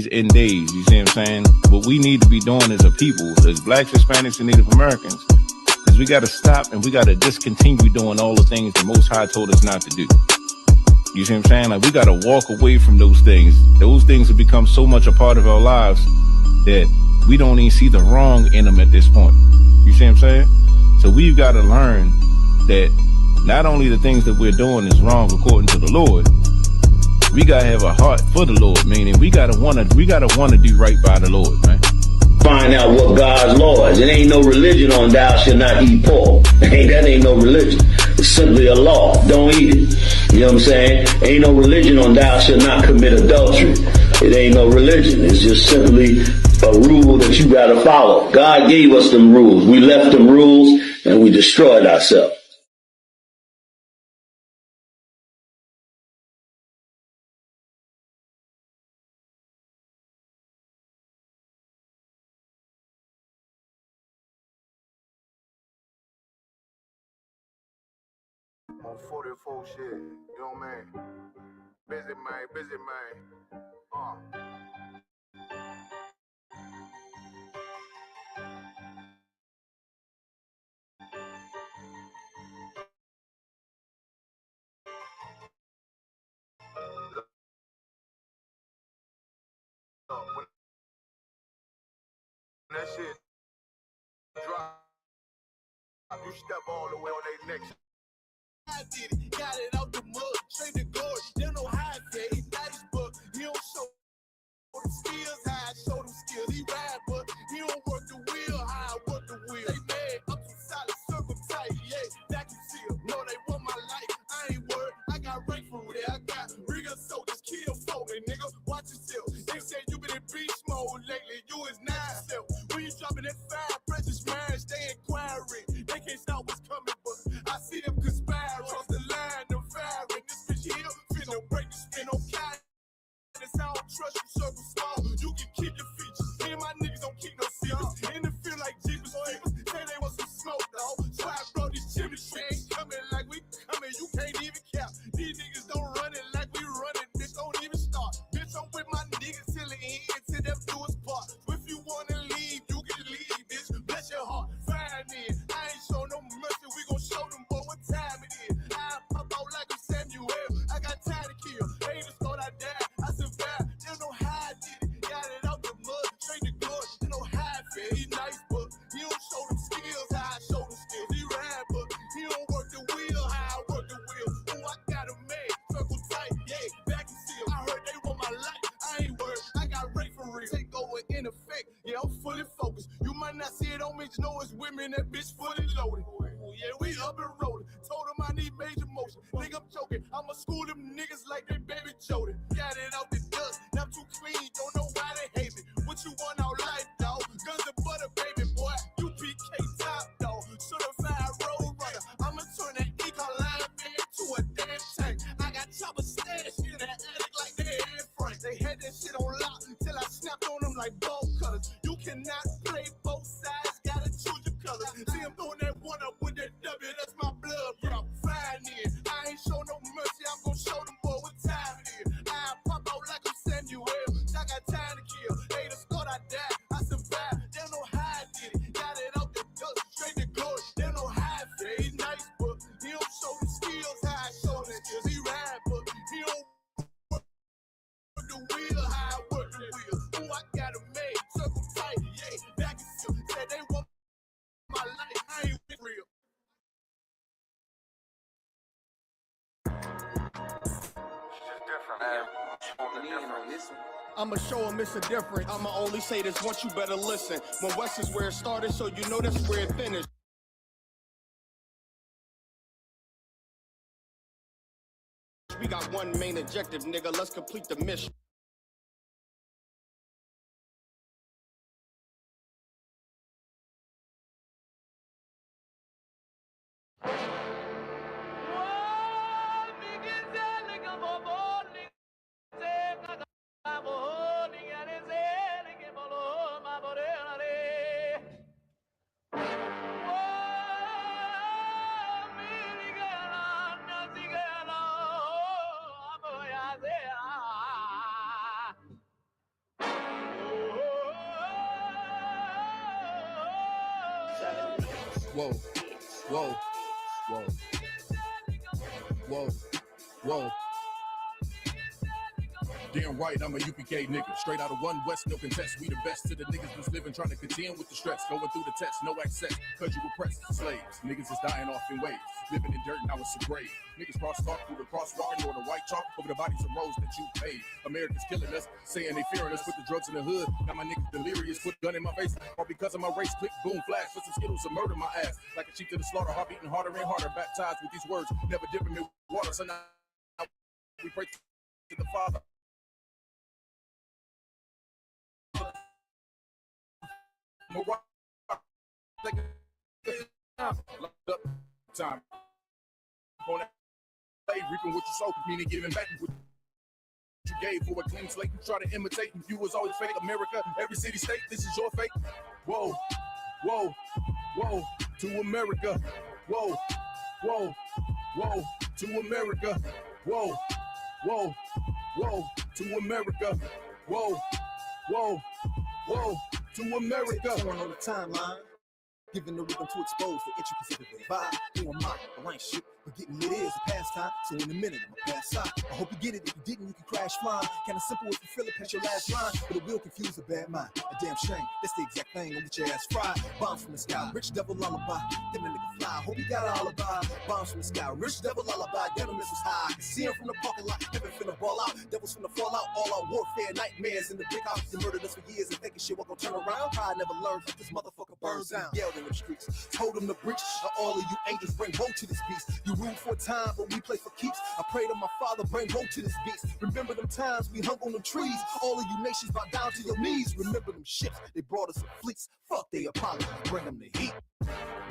in days, you see what I'm saying? What we need to be doing as a people, as blacks, Hispanics, and Native Americans, is we got to stop and we got to discontinue doing all the things the Most High told us not to do. You see what I'm saying? Like, we got to walk away from those things. Those things have become so much a part of our lives that we don't even see the wrong in them at this point. You see what I'm saying? So we've got to learn that not only the things that we're doing is wrong according to the Lord, we gotta have a heart for the Lord, meaning we gotta wanna do right by the Lord, man. Find out what God's law is. It ain't no religion on thou shalt not eat pork. That ain't no religion. It's simply a law. Don't eat it. You know what I'm saying? Ain't no religion on thou shalt not commit adultery. It ain't no religion. It's just simply a rule that you gotta follow. God gave us them rules. We left them rules and we destroyed ourselves. On 44 shit, you know what I mean? Busy man. When that shit drop, you step all the way on their neck. I did it, got it out the mud, straight to glory. They don't know how I pay, nice, but he don't show them skills, how I show them skills. He ride, but he don't work the wheel, how I work the wheel. They mad, up to solid, circle tight, yeah, vacuum seal. No, they want my life, I ain't worried, I got rank for real. I got real soldiers, kill for me, nigga, watch yourself. They say you been in beast mode lately, you is 9-self. When you dropping that fire, precious marriage, they inquiring. They can't stop what's coming, but I see them conspiring. Cross the line, them firing. This bitch here, finna break the spin on kind. I don't trust you, circle small. You can keep your features. Me and my niggas don't keep no secrets. In the field like Jeepers Creepers. Say they want some smoke, dog. So I brought these chimney strings. Coming like we coming, you can't even cap. These niggas don't run it like we run it. Bitch, don't even start. Bitch, I'm with my niggas till the end, till them do us part. So if you wanna leave, you can leave, bitch. Bless your heart, find in. I ain't show no mercy, we gon' show them boy what time it is. I pop out like I'm Samuel. I got time to kill. Haters thought I died, I survived. They don't know how I did it. Got it out the mud, straight to glory. They know how I feel. He nice, but he don't show them skills how I show them skills. He ride, but he don't work the wheel how I work the wheel. Ooh, I got a man, circle tight, yeah, vacuum seal. I heard they want my life, I ain't worried. I got rate for real. Take over in effect, yeah, I'm fully focused. You might not see it on me, you know it's women, that bitch fully loaded. Ooh, yeah, we up and rolling. Told them I need major motion. Think I'm joking, I'ma school them niggas like they baby Jody. Got it out the dust, now I'm too clean, don't know why they hate me. What you want out life, dog? Guns and butter, baby boy. You PK top, dog. Certified road runner. I'ma turn that eco-line into a damn tank. I got choppers stashed in that attic like they Air Frank. They had that shit on lock until I snapped on them like ball cutters. You cannot play both sides, gotta choose your colors. See, I'm throwing that one up with that W, that's my blood, bro. Fine in. I ain't show no mercy, I'm gonna show them boy what time it is. I pop out like I'm Samuel. I got time to kill. Haters thought I died, I survived. They don't know how I did it. Got it out the dust, straight to glory. They don't know how I feel. He nice, but he don't show them skills how I show them skills. He ride, but he don't work the wheel how I work the wheel. Ooh, I got a made, circle tight, yeah, vacuum seal. Said they want my life, I ain't real. I'ma show them it's a difference. I'ma only say this once, you better listen. When West is where it started, so you know that's where it finished. We got one main objective, nigga. Let's complete the mission. Whoa, whoa, whoa, whoa, whoa. Damn right, I'm a UPK nigga. Straight out of one West, no contest. We the best to the niggas that's living, trying to contend with the stress. Going through the test, no access, cause you oppressed slaves. Niggas is dying off in waves. Living in dirt, now it's a grave. Niggas cross-talk through the crosswalk or the white chalk over the bodies of roads that you paid. Americans killing us, saying they fearing us. Put the drugs in the hood, now my niggas delirious. Put a gun in my face, all because of my race. Click, boom, flash, put some Skittles to murder my ass. Like a sheep to the slaughter, heart beating harder and harder. Baptized with these words, never dipping in water. So now we pray to the Father. Time on that play, reaping what you sow, meaning giving back what you gave for a clean slate. You try to imitate, and you was always fake. America, every city, state, this is your fate. Whoa, whoa, whoa, to America. Whoa, whoa, whoa, to America. Whoa, whoa, whoa, to America. Whoa, whoa, whoa, to America. On the timeline, giving the rhythm to expose the intricacies of the vibe. Doing my rank shit, but getting it is a pastime. So in a minute, I'ma pass out. I hope you get it. If you didn't, you can crash flying. Kinda simple if you feel it, past your last line. But it will confuse a bad mind. A damn shame. That's the exact thing. Gonna get your ass fried. Bombs from the sky, rich devil lullaby. Then the nigga fly. Hope you got an alibi. Bombs from the sky, rich devil lullaby. Devil missiles high. I can see him from the parking lot. Heaven finna ball out. Devils finna fall out. All our warfare, nightmares in the big house. They murdered us for years and thinking shit won't gonna turn around. Pride never learned. This motherfucker burns down. Yelled in the streets. Told them to breach. All of you angels bring woe to this beast. You rule for a time, but we play for keeps. I pray to my Father, bring woe to this beast. Remember them times we hung on them trees. All of you nations bow down to your knees. Remember them ships, they brought us in fleets. Fuck they Apollo, bring them the heat.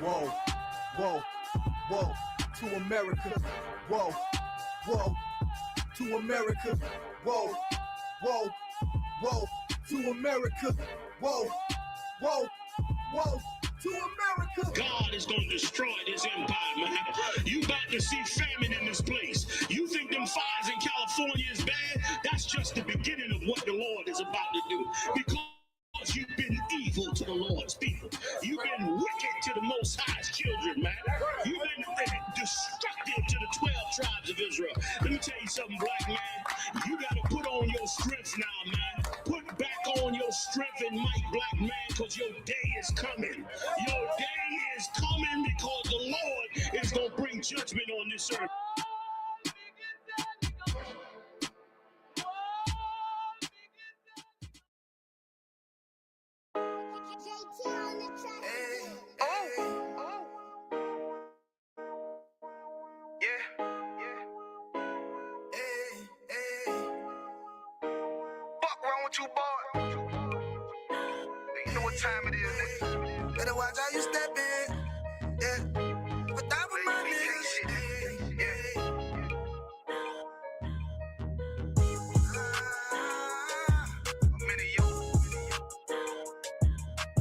Whoa, whoa, whoa, to America. Whoa, whoa, to America. Whoa, whoa, whoa, to America. Whoa, whoa, whoa. To America. God is going to destroy this empire, man. You about to see famine in this place. You think them fires in California is bad? That's just the beginning of what the Lord is about to do. Because you've been evil to the Lord's people. You've been wicked to the Most High's children, man. You've been destructive to the 12 tribes of Israel. Let me tell you something, black man. You got to put on your strength now, man. Put back on your strength and might, black man, because your day is coming. Your day is coming because the Lord is going to bring judgment on this earth. You boy. You know what time it is, nigga. Better watch how you step in. Yeah. But that was my niggas. Yeah. I'm in it, yo.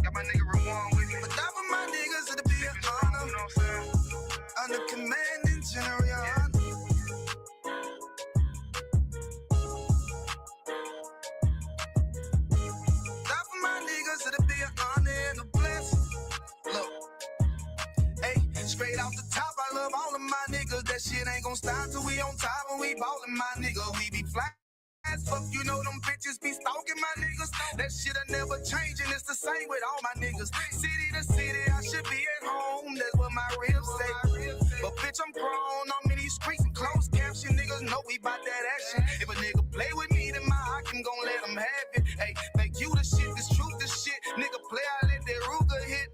Got my nigga Ramon with me. But that was my niggas, it'll be an honor. You know what I'm saying? Under commanding general. Yeah. Straight off the top, I love all of my niggas. That shit ain't gon' stop till we on top and we ballin', my nigga. We be fly as fuck, you know them bitches be stalking my niggas. That shit'll never change and it's the same with all my niggas. City to city, I should be at home. That's what my ribs say. But bitch, I'm grown. I'm in these streets and closed caption. Niggas know we bout that action. If a nigga play with me, then my Hakim gon' let him have it. Hey, make you the shit, this truth the shit. Nigga play, I let that Ruger hit.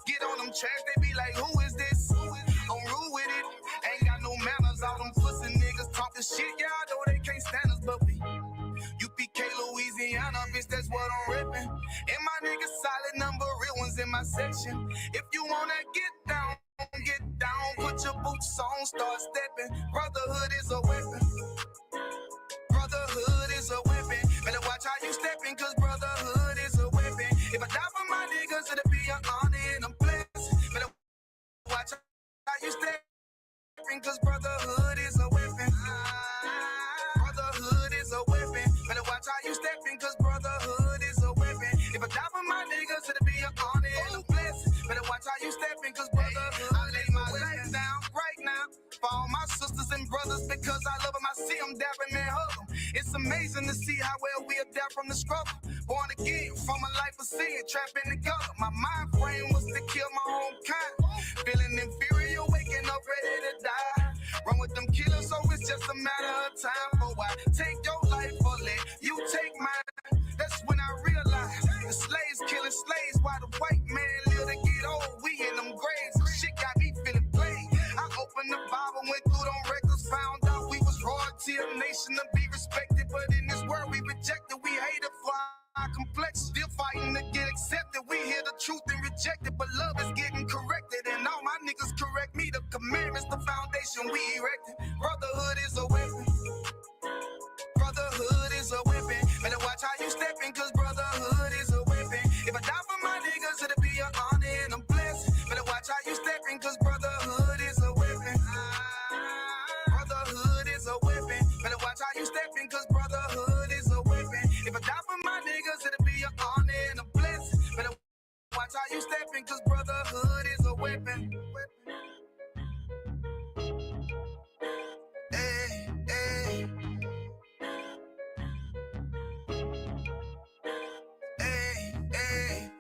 Get on them tracks, they be like, who is this? I'm rude with it. Ain't got no manners. All them pussy niggas talking shit. Y'all know they can't stand us, but we UPK, Louisiana, bitch, that's what I'm ripping. And my niggas solid number, real ones in my section. If you wanna get down, put your boots on, start stepping. Brotherhood is a weapon. Brotherhood is a weapon. Better watch how you stepping, cause brotherhood is a weapon. If I die for my niggas, it'll be an honor and a blessing. Better watch how you stepping, cause brotherhood is a weapon. Brotherhood is a weapon. Better watch how you stepping, cause brotherhood is a weapon. If I die for my niggas, it'll be an honor and a blessing. Better watch how you stepping, brothers because I love them. I see them dabbing and hug them. It's amazing to see how well we adapt from the struggle. Born again from a life of sin, trapped in the gutter. My mind frame was to kill my own kind. Feeling inferior, waking up ready to die. Run with them killers, so it's just a matter of time. For why take your life or let you take mine? That's when I realized the slaves killing slaves while the white man live to get old. We in them graves. Shit got me feeling played. I opened the Bible, went through them records, found out we was royalty, a nation to be respected. But in this world we rejected, we hated for our complex. Still fighting to get accepted. We hear the truth and reject it, but love is getting corrected. And all my niggas correct me. The commandments, the foundation we erected. Brotherhood is a weapon. Brotherhood is a weapon. Better watch how you stepping, cause brotherhood is a weapon. If I die for my niggas, it'll be an honor and a blessing. Better watch how you stepping, cause brotherhood is a weapon. Brotherhood is a weapon. Better watch how you stepping, cause brotherhood is a weapon. If I die for my niggas, it'll be an honor and a blessing. Better watch how you stepping, cause brotherhood is a weapon. Hey, hey. Hey, hey.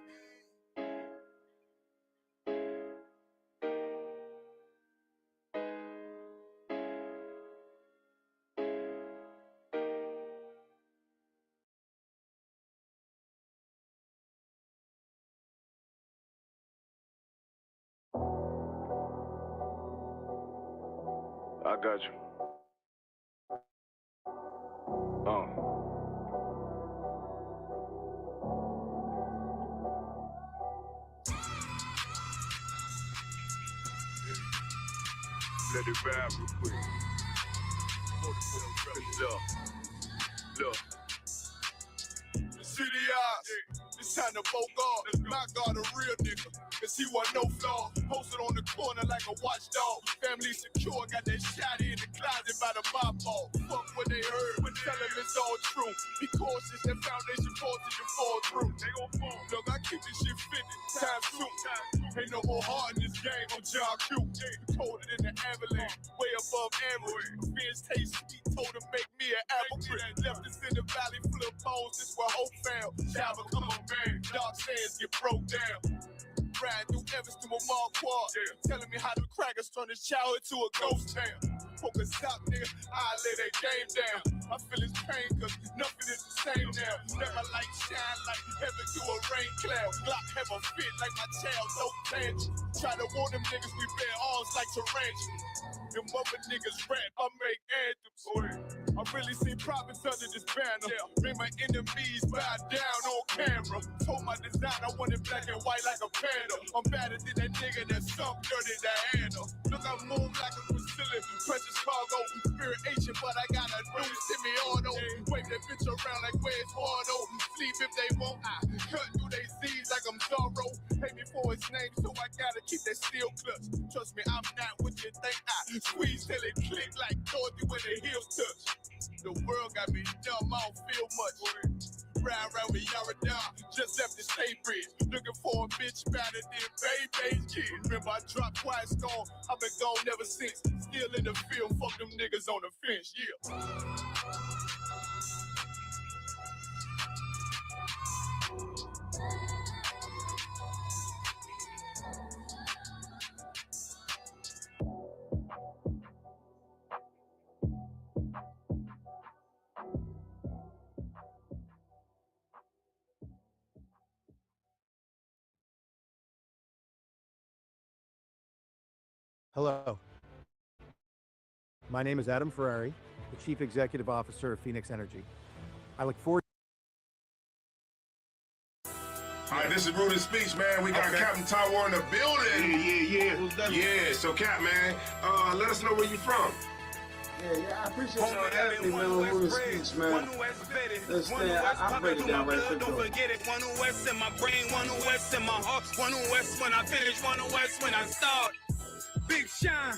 I got you. Let it ride real quick. Look. The city eyes. It's time to poke off. My God, a real nigga. Cause he wasn't no flaw. Posted on the corner like a watchdog. Family secure, got that shot in the closet by the mob ball. Fuck what they heard, but tell them it's all true. Be cautious, that foundation voltage and fall through. They gon' fall. Look, I keep this shit fitted. Time soon. Ain't no more heart in this game. I'm John Q. Colder than the avalanche. Way above average. Fierce taste sweet. Told to make me an apple tree. Left us in the valley full of bones. This where hope found. Java, come on, man. Dark sands get broke down. Riding through Evans to a mall quad. Telling me how the crackers turn this child into a ghost town. Focus up, nigga. I lay that game down. I feel his pain, cause nothing is the same now. Let my light shine like heaven through a rain cloud. Glock have a fit like my child, no tangent. Try to warn them niggas we bear arms like tarantula. Them other niggas rap, I make anthems. I really see profits under this banner. Made my enemies bow down on camera. Told my design I wanted black and white like a panda. I'm better than that nigga that sunk dirty Diana. Look, I move like a Brazilian, precious cargo. Spirit Asian, but I got a new semi-auto. Wave that bitch around like where's Wardo. Sleep if they won't, I cut through they Z's like I'm Zorro. Pay me for his name, so I gotta keep that steel clutch. Trust me, I'm not what you think. I squeeze till it click like Dorothy when the heels touch. The world got me dumb, I don't feel much. Ride around with Yaradon, just left the state bridge. Looking for a bitch better than Baby's kid. Remember I dropped Quiet Storm, I've been gone ever since. Still in the field, fuck them niggas on the fence, yeah. Hello. My name is Adam Ferrari, the Chief Executive Officer of Phoenix Energy. I look forward. All right, this is Rudy's speech, man. We got Captain Tower in the building. Yeah. So, Cap, man, let us know where you from. Yeah, I appreciate y'all having me, man, on Rudy's speech, man. I'll break it down right quick, though. Don't forget it. One West in my brain, one West in my heart, one West when I finish, one West when I start. Big Shine,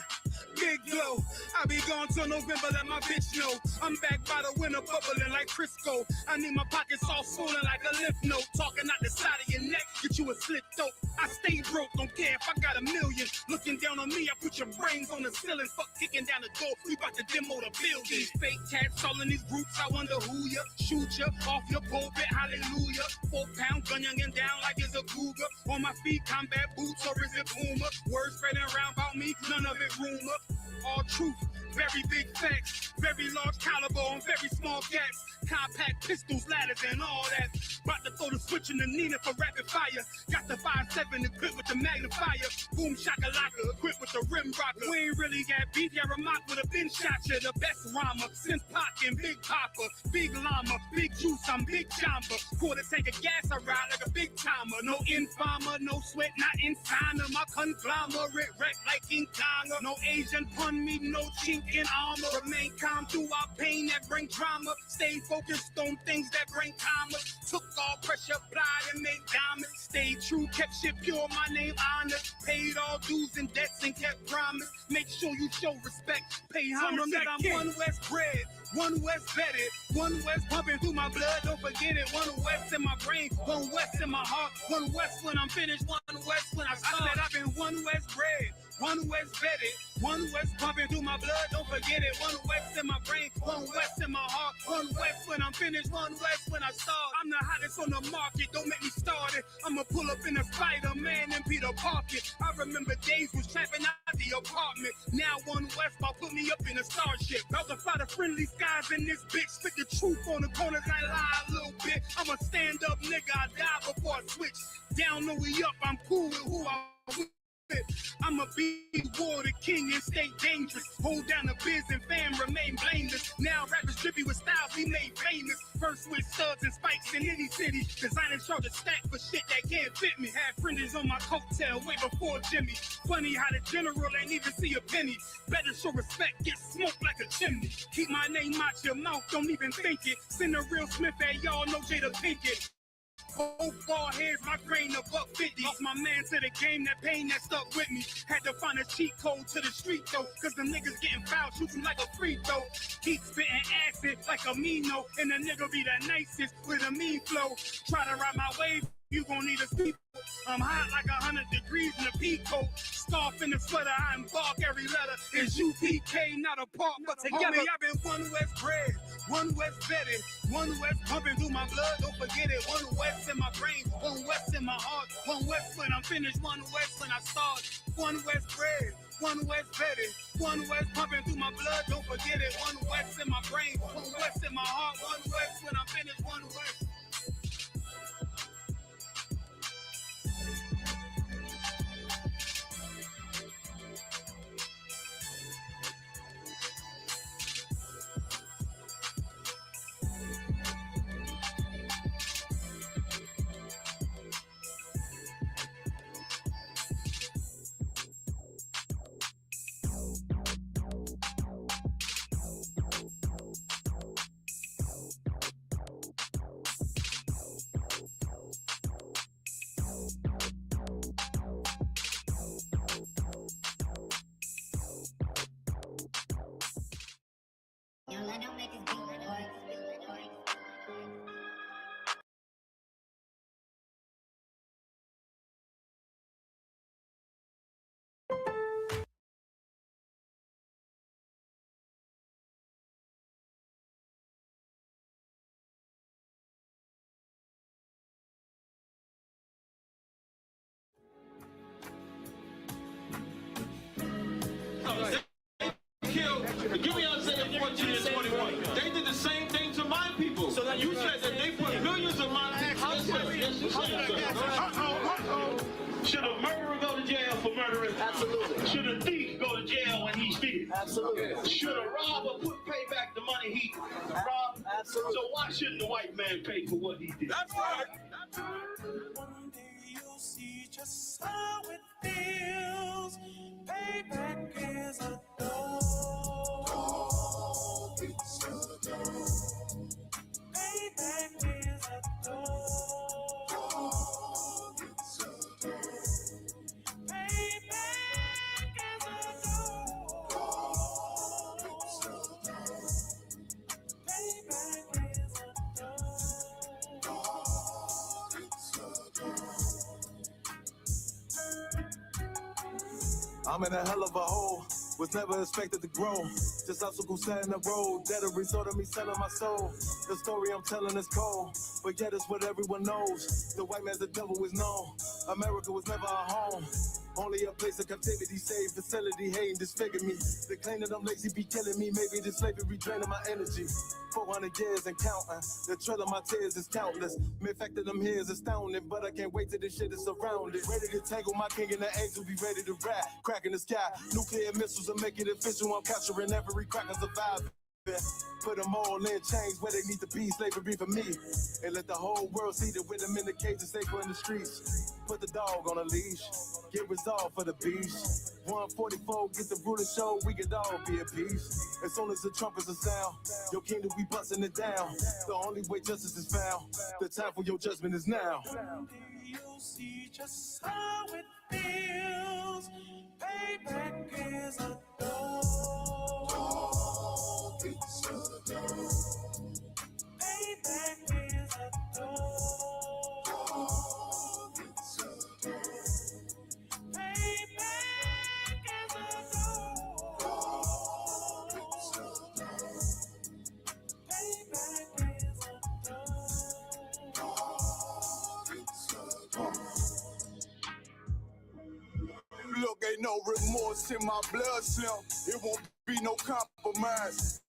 big glow. I be gone till November, let my bitch know. I'm back by the winter, bubbling like Crisco. I need my pockets all swollen like a lymph node. Talking out the side of your neck, get you a slit throat. I stay broke, don't care if I got $1 million. Looking down on me, I put your brains on the ceiling. Fuck kicking down the door, we about to demo the building. Fake cats all in these groups, I wonder who ya. Shoot ya off your pulpit, hallelujah. 4-pound gun youngin' down like it's a cougar. On my feet, combat boots, or is it Puma? Words spreading around about me, none of it rumor. All truth, very big facts. Very large caliber on very small cats. Compact pistols, ladders, and all that. About to throw the switch in the Nina for rapid fire. Got the 5.7 equipped with the magnifier. Boom shakalaka equipped with the rim rocker. We ain't really got beef, yeah, Ramak would have been shot you. The best rhymer since Pac and Big Papa. Big llama, big juice, I'm Big Jamba. Quarter tank of gas, I ride like a big timer. No informer, no sweat, not inside of my conglomerate. Wreck like King Kong. No Asian pun me, no chink in armor. Remain calm through our pain that bring drama. Stay focused on things that bring commas. Took all pressure, applied and made diamonds. Stayed true, kept shit pure, my name honored. Paid all dues and debts and kept promise. Make sure you show respect. Pay homage that I'm one West bred, one West vetted, one West pumping through my blood. Don't forget it. One West in my brain, one West in my heart. One West when I'm finished, one West when I start. I said I've been one West bred, one West vetted, one West pumping through my blood. Don't forget it. One West in my brain, one West in my heart. One West when I'm finished, one West when I start. I'm the hottest on the market, don't make me start it. I'ma pull up in a Spider-Man and Peter Parker. I remember days was trapping out the apartment. Now one West about put me up in a starship. About to fly the friendly skies in this bitch. Spit the truth on the corners, I lie a little bit. I'm a stand-up nigga, I die before I switch. Down, no we up, I'm cool with who I with. I'm a big war, the king, and stay dangerous. Hold down the biz and fam, remain blameless. Now rappers drippy with styles we made famous. First with studs and spikes in any city. Designing charge a stack for shit that can't fit me. Had friends on my coattail way before Jimmy. Funny how the general ain't even see a penny. Better show respect, get smoked like a chimney. Keep my name out your mouth, don't even think it. Send a real Smith at y'all, know Jada Pinkett. Both ball heads, my grain a $1.50. Lost my man to the game, that pain that stuck with me. Had to find a cheat code to the street though, cause the niggas getting fouled, shooting like a free throw. Keep spitting acid like a Mino, and the nigga be the nicest with a mean flow. Try to ride my wave, you gon' need a speed. I'm hot like 100 degrees in a peacoat. Scarf in the sweater, I embark every letter. It's UPK, not a part, but together. Homie, I've been one West bred, one West vetted, one West pumping through my blood, don't forget it. One West in my brain, one West in my heart. One West when I'm finished, one West when I start. One West bred, one West vetted, one West pumping through my blood, don't forget it. One West in my brain, one West in my heart. One West when I'm finished, one West. Give me Isaiah 14 and 21. They did the same thing to my people. So you said that they put millions of my people. Should a murderer go to jail for murdering? Absolutely. Should a thief go to jail when he steals? Absolutely. Should a robber pay back the money he robbed? Absolutely. So why shouldn't the white man pay for what he did? That's right. One day you'll see just how it feels. Payback is a dog. It's a dog. Payback is a dog. It's a dog. Payback is a dog. I'm in a hell of a hole, was never expected to grow. Just obstacles set in the road, that a result of me selling my soul. The story I'm telling is cold, but yet it's what everyone knows. The white man's the devil is known. America was never a home, only a place of captivity, safe facility, hating, disfigure me. They claim that I'm lazy, be killing me. Maybe this slavery draining my energy. 400 years and counting. The trail of my tears is countless. The fact that I'm here is astounding, but I can't wait till this shit is surrounded. Ready to tangle my king and the angel, be ready to rap. Crack in the sky, nuclear missiles will make it official. I'm capturing every crack and surviving. Put them all in chains where they need to be, slavery for me. And let the whole world see that with them in the cage and safer in the streets. Put the dog on a leash, get resolved for the beast. 144, get the ruler show, we could all be at peace. As soon as the trumpets are sound, your kingdom we busting it down. The only way justice is found, the time for your judgment is now. You'll see just how it feels. Payback is a dog. Payback is a dog. Look, ain't no remorse in my blood slim. It won't be no compromise.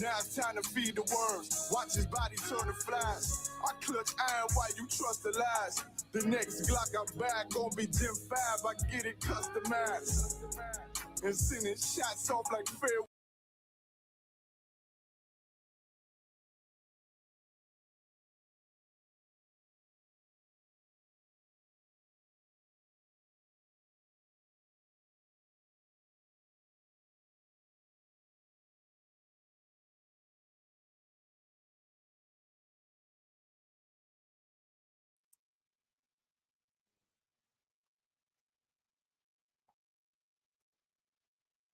Now it's time to feed the worms. Watch his body turn to flies. I clutch iron while you trust the lies. The next Glock I buy gon' be Gen 5. I get it customized. And sending shots off like fair.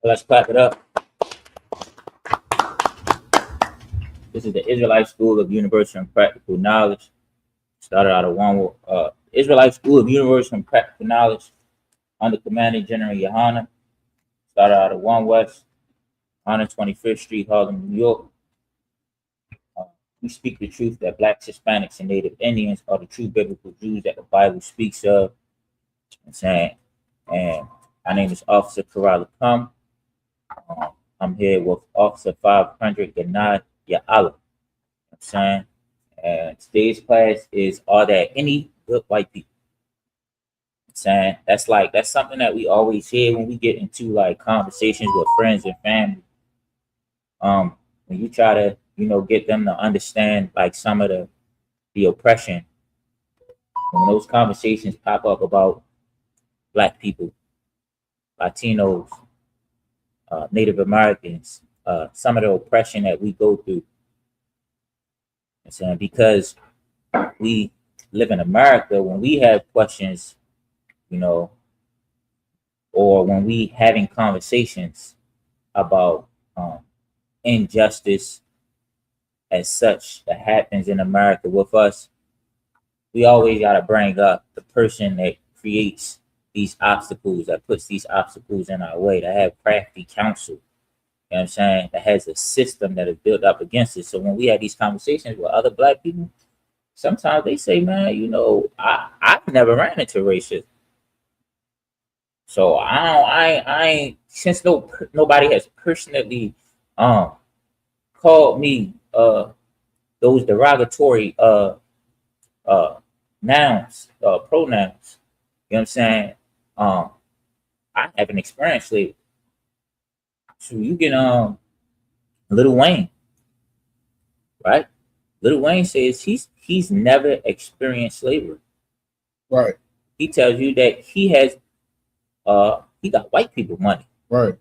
Let's clap it up. This is the Israelite School of Universal and Practical Knowledge. Started out of Israelite School of Universal and Practical Knowledge under Commanding General Yohana. Started out of 1 West, 125th Street, Harlem, New York. We speak the truth that Blacks, Hispanics, and Native Indians are the true biblical Jews that the Bible speaks of. I'm saying, and my name is Officer Karala Kum. I'm here with Officer 500 Ganad Ya'ala. I'm saying, and today's class is, are there any good white people? I'm saying that's something that we always hear when we get into like conversations with friends and family. When you try to, get them to understand like some of the oppression, when those conversations pop up about Black people, Latinos, Native Americans, some of the oppression that we go through. And because we live in America, when we have questions, or when we having conversations about injustice as such that happens in America with us, we always got to bring up the person that creates these obstacles, that puts these obstacles in our way, that have crafty counsel, you know what I'm saying, that has a system that is built up against it. So when we have these conversations with other Black people, sometimes they say, man, I've never ran into racism. So I ain't, since nobody has personally called me those derogatory nouns, pronouns, you know what I'm saying? I haven't experienced slavery. So you get Lil Wayne, right? Lil Wayne says he's never experienced slavery. Right. He tells you that he got white people money. Right. You know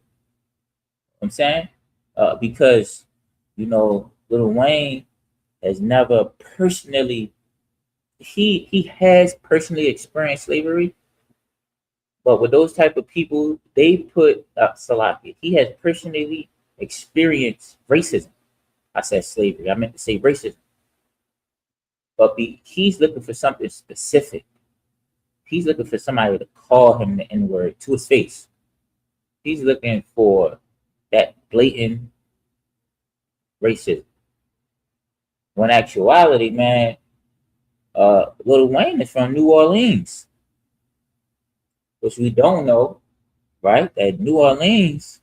what I'm saying? Because, Lil Wayne has never personally, he has personally experienced slavery, but with those type of people, they put Salaki. He has personally experienced racism. I said slavery. I meant to say racism. But he's looking for something specific. He's looking for somebody to call him the N-word to his face. He's looking for that blatant racism. When actuality, man, Lil Wayne is from New Orleans, which we don't know, right? That New Orleans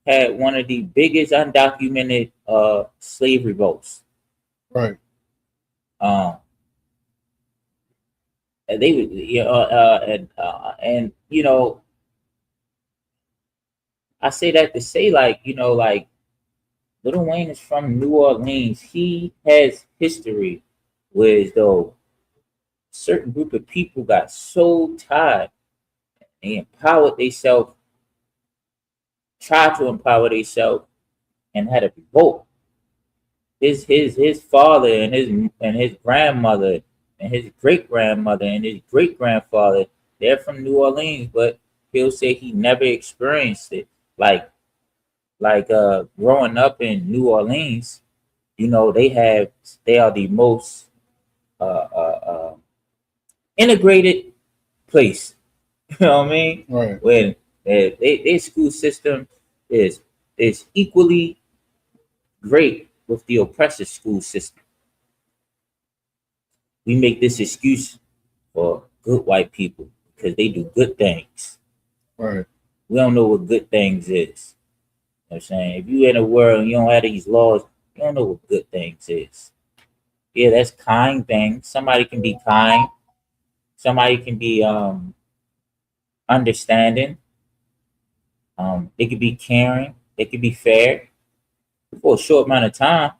had one of the biggest undocumented slave revolts. Right. And they would, and you know, I say that to say, like, you know, like Lil Wayne is from New Orleans. He has history where though certain group of people got so tired, they empowered themselves, tried to empower themselves, and had a revolt. His father and his grandmother and his great grandmother and his great grandfather, they're from New Orleans, but he'll say he never experienced it. Like growing up in New Orleans, you know, they are the most integrated place. You know what I mean? Right. When their school system is equally great with the oppressive school system. We make this excuse for good white people because they do good things. Right. We don't know what good things is. You know what I'm saying? If you in a world and you don't have these laws, you don't know what good things is. Yeah, that's kind things. Somebody can be kind. Somebody can be understanding. They could be caring. They could be fair for a short amount of time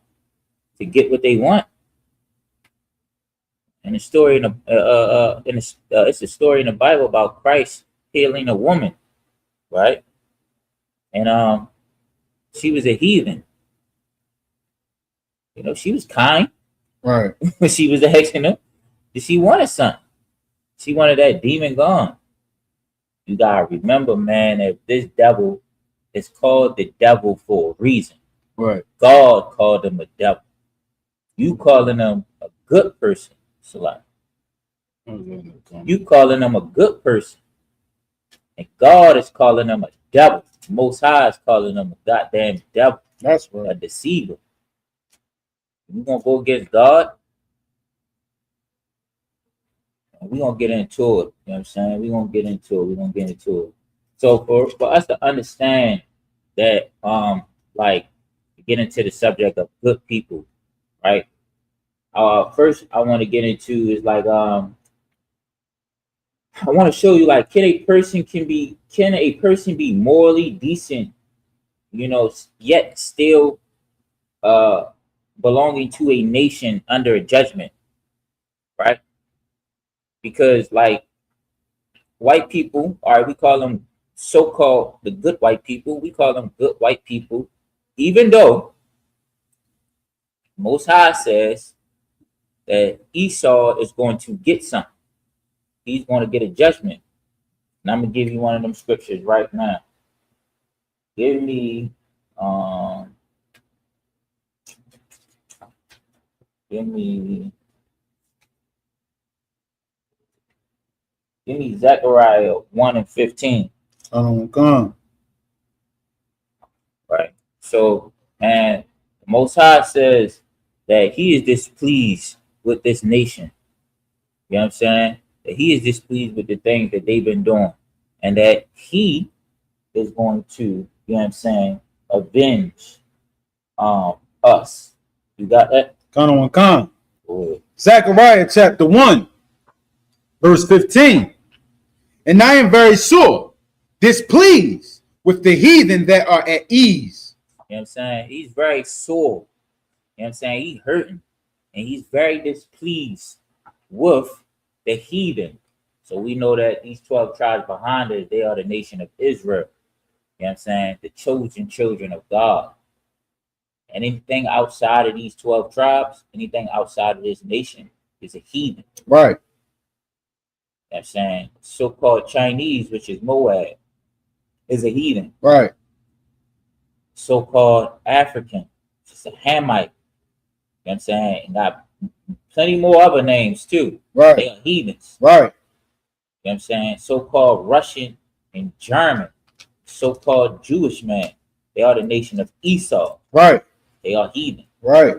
to get what they want. And the story it's a story in the Bible about Christ healing a woman, right? And she was a heathen. You know, she was kind. Right. But she was asking him, did she wanted something? She wanted that demon gone. You gotta remember, man, that this devil is called the devil for a reason. Right. God called him a devil. You calling him a good person, Salah. You calling him a good person. And God is calling him a devil. Most High is calling him a goddamn devil. That's right. A deceiver. You gonna go against God? We're gonna get into it. You know what I'm saying? We're gonna get into it. So for us to understand that, like, get into the subject of good people, right? First I want to get into is like, I want to show you, like, can a person be morally decent, you know, yet still belonging to a nation under a judgment, right? Because, like, white people, all right, we call them so-called the good white people. We call them good white people, even though Most High says that Esau is going to get something. He's going to get a judgment. And I'm going to give you one of them scriptures right now. Give me Zechariah 1:15. Come. Right. So, and the Most High says that he is displeased with this nation. You know what I'm saying? That he is displeased with the things that they've been doing. And that he is going to, you know what I'm saying, avenge us. You got that? Come. Zechariah chapter 1, verse 15. And I am very sore displeased with the heathen that are at ease. You know what I'm saying? He's very sore. You know what I'm saying? He's hurting. And he's very displeased with the heathen. So we know that these 12 tribes behind us, they are the nation of Israel. You know what I'm saying? The chosen children of God. And anything outside of these 12 tribes, anything outside of this nation is a heathen. Right. You know what I'm saying? So-called Chinese, which is Moab, is a heathen. Right. So-called African, just a Hamite. You know what I'm saying? And got plenty more other names too. Right. They are heathens. Right. You know what I'm saying? So-called Russian and German, so-called Jewish man. They are the nation of Esau. Right. They are heathen. Right.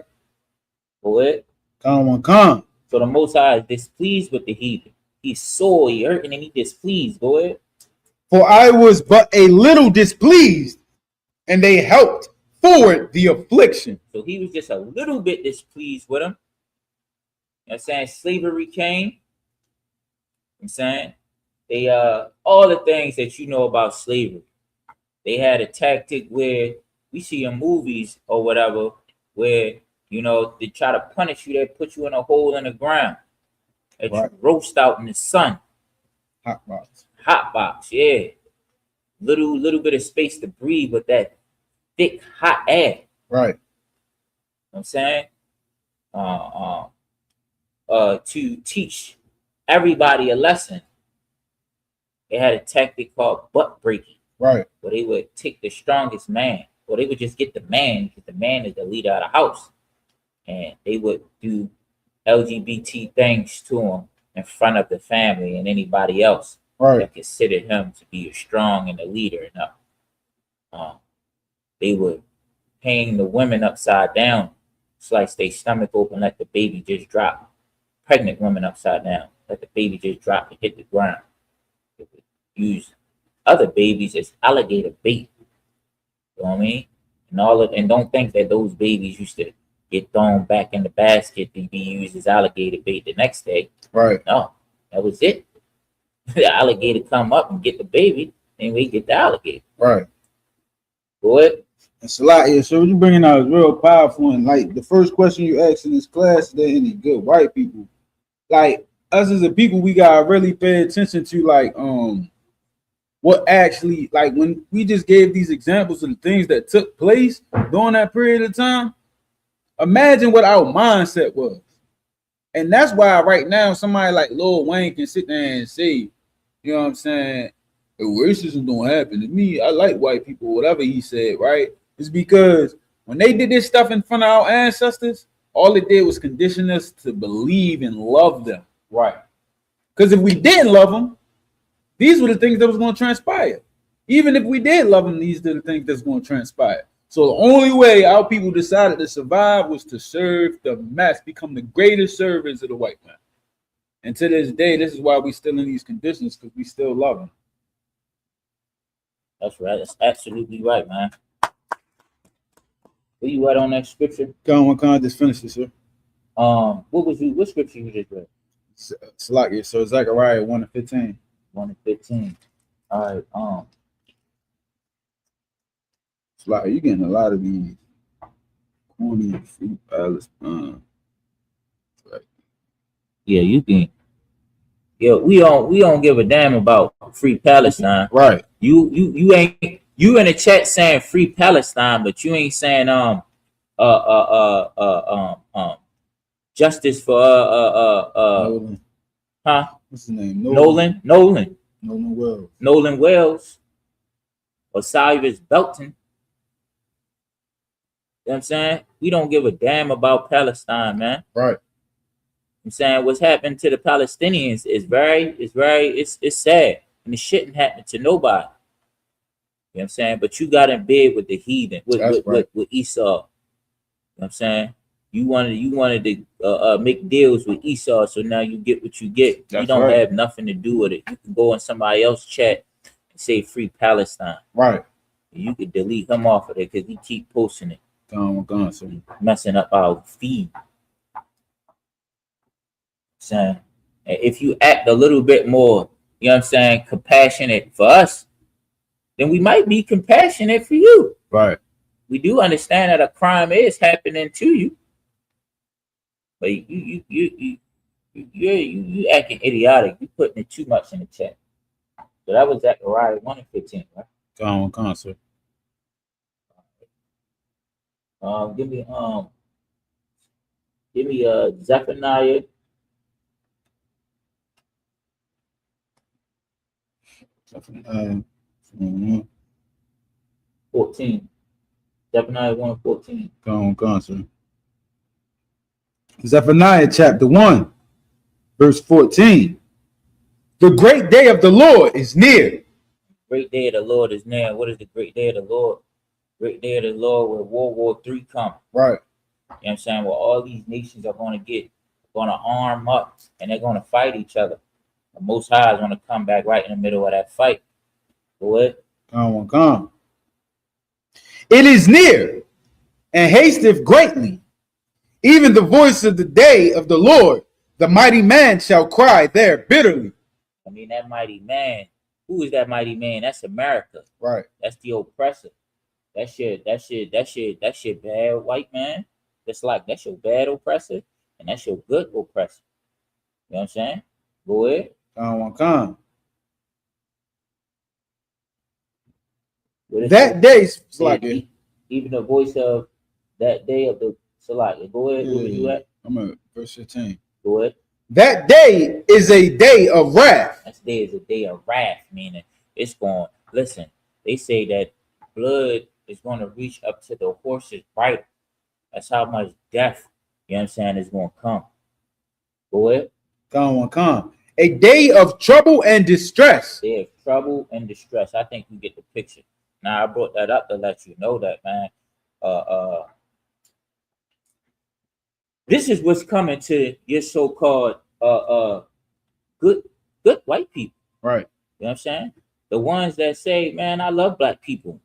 Boy. Come. So the Most High is displeased with the heathen. He's sore, he hurting, and he displeased. Go ahead. For I was but a little displeased, and they helped forward the affliction. So he was just a little bit displeased with him. You know what I'm saying? Slavery came. You know what I'm saying? They all the things that you know about slavery. They had a tactic where we see in movies or whatever, where you know they try to punish you, they put you in a hole in the ground. That you roast out in the sun. Hot box, yeah. Little bit of space to breathe with that thick, hot air. Right. You know what I'm saying? To teach everybody a lesson. They had a tactic called butt breaking. Right. Where they would take the strongest man, or they would just get the man, because the man is the leader of the house. And they would do LGBT things to him in front of the family and anybody else that considered him to be a strong and a leader enough. They would hang the women upside down, slice their stomach open, let the baby just drop. Pregnant women upside down, let the baby just drop and hit the ground. They would use other babies as alligator bait. You know what I mean? And don't think that those babies used to get thrown back in the basket to be used as alligator bait the next day. Right. No, that was it. The alligator come up and get the baby, and we get the alligator. Right. What? It's a lot here. So what you bringing out is real powerful. And like the first question you asked in this class, are there any good white people? Like us as a people, we gotta really pay attention to like what actually, like when we just gave these examples of the things that took place during that period of time. Imagine what our mindset was. And that's why right now somebody like Lil Wayne can sit there and say, you know what I'm saying, racism don't happen to me. I like white people, whatever he said, right? It's because when they did this stuff in front of our ancestors, all it did was condition us to believe and love them. Right. Because if we didn't love them, these were the things that was going to transpire. Even if we did love them, these are the things that's going to transpire. So the only way our people decided to survive was to serve the mass, become the greatest servants of the white man. And to this day, this is why we still in these conditions, because we still love them. That's right. That's absolutely right, man. Where you at on that scripture? Come on, just finish it, sir. What scripture you just read? Salakia. So Zechariah 1:15. 1:15. All right. Salakia, you getting a lot of these corny Free Palestine. Yeah, you can. Yeah, we don't give a damn about Free Palestine. Right. You ain't. You in the chat saying Free Palestine, but you ain't saying justice for Nolan. Huh? What's his name? Nolan Wells. Nolan Wells. Or Cyrus Belton. You know what I'm saying? We don't give a damn about Palestine, man. Right. I'm saying what's happened to the Palestinians is sad. And it shouldn't happen to nobody. You know what I'm saying? But you got in bed with the heathen, with Esau. You know what I'm saying? You wanted to make deals with Esau, so now you get what you get. You don't have nothing to do with it. You can go in somebody else's chat and say Free Palestine. Right. You can delete him off of it because he keep posting it. Gone, so messing up our feed. Saying if you act a little bit more, you know what I'm saying, compassionate for us, then we might be compassionate for you. Right. We do understand that a crime is happening to you, but you acting idiotic. You putting it too much in the chat. So that was Zechariah 1:15, right? Gone, sir. Give me Zephaniah. Zephaniah 14. Zephaniah 1:14. Gone, sir. Zephaniah chapter 1, verse 14. The great day of the Lord is near. great day of the Lord is near. What is the great day of the Lord? Great day of the Lord where World War III come. Right. You know what I'm saying? Well, all these nations are going to arm up, and they're going to fight each other. The Most High is going to come back right in the middle of that fight. Boy. Come. It is near and hasteth greatly. Even the voice of the day of the Lord, the mighty man shall cry there bitterly. I mean, that mighty man. Who is that mighty man? That's America. Right. That's the oppressor. That's your bad white man. That's your bad oppressor, and that's your good oppressor. You know what I'm saying? Go ahead. Come. That day, Salakia. Even the voice of that day of the Salakia. Go ahead. Where you at? I'm at verse 15. Go ahead. That day is a day of wrath. That day is a day of wrath, meaning it's going. Listen, they say that blood is going to reach up to the horse's bridle. That's how much death, you know what I'm saying, is going to come. Go ahead. Come. A day of trouble and distress. Day of trouble and distress. I think you get the picture. Now I brought that up to let you know that, man. This is what's coming to your so-called good white people. Right. You know what I'm saying? The ones that say, man, I love black people.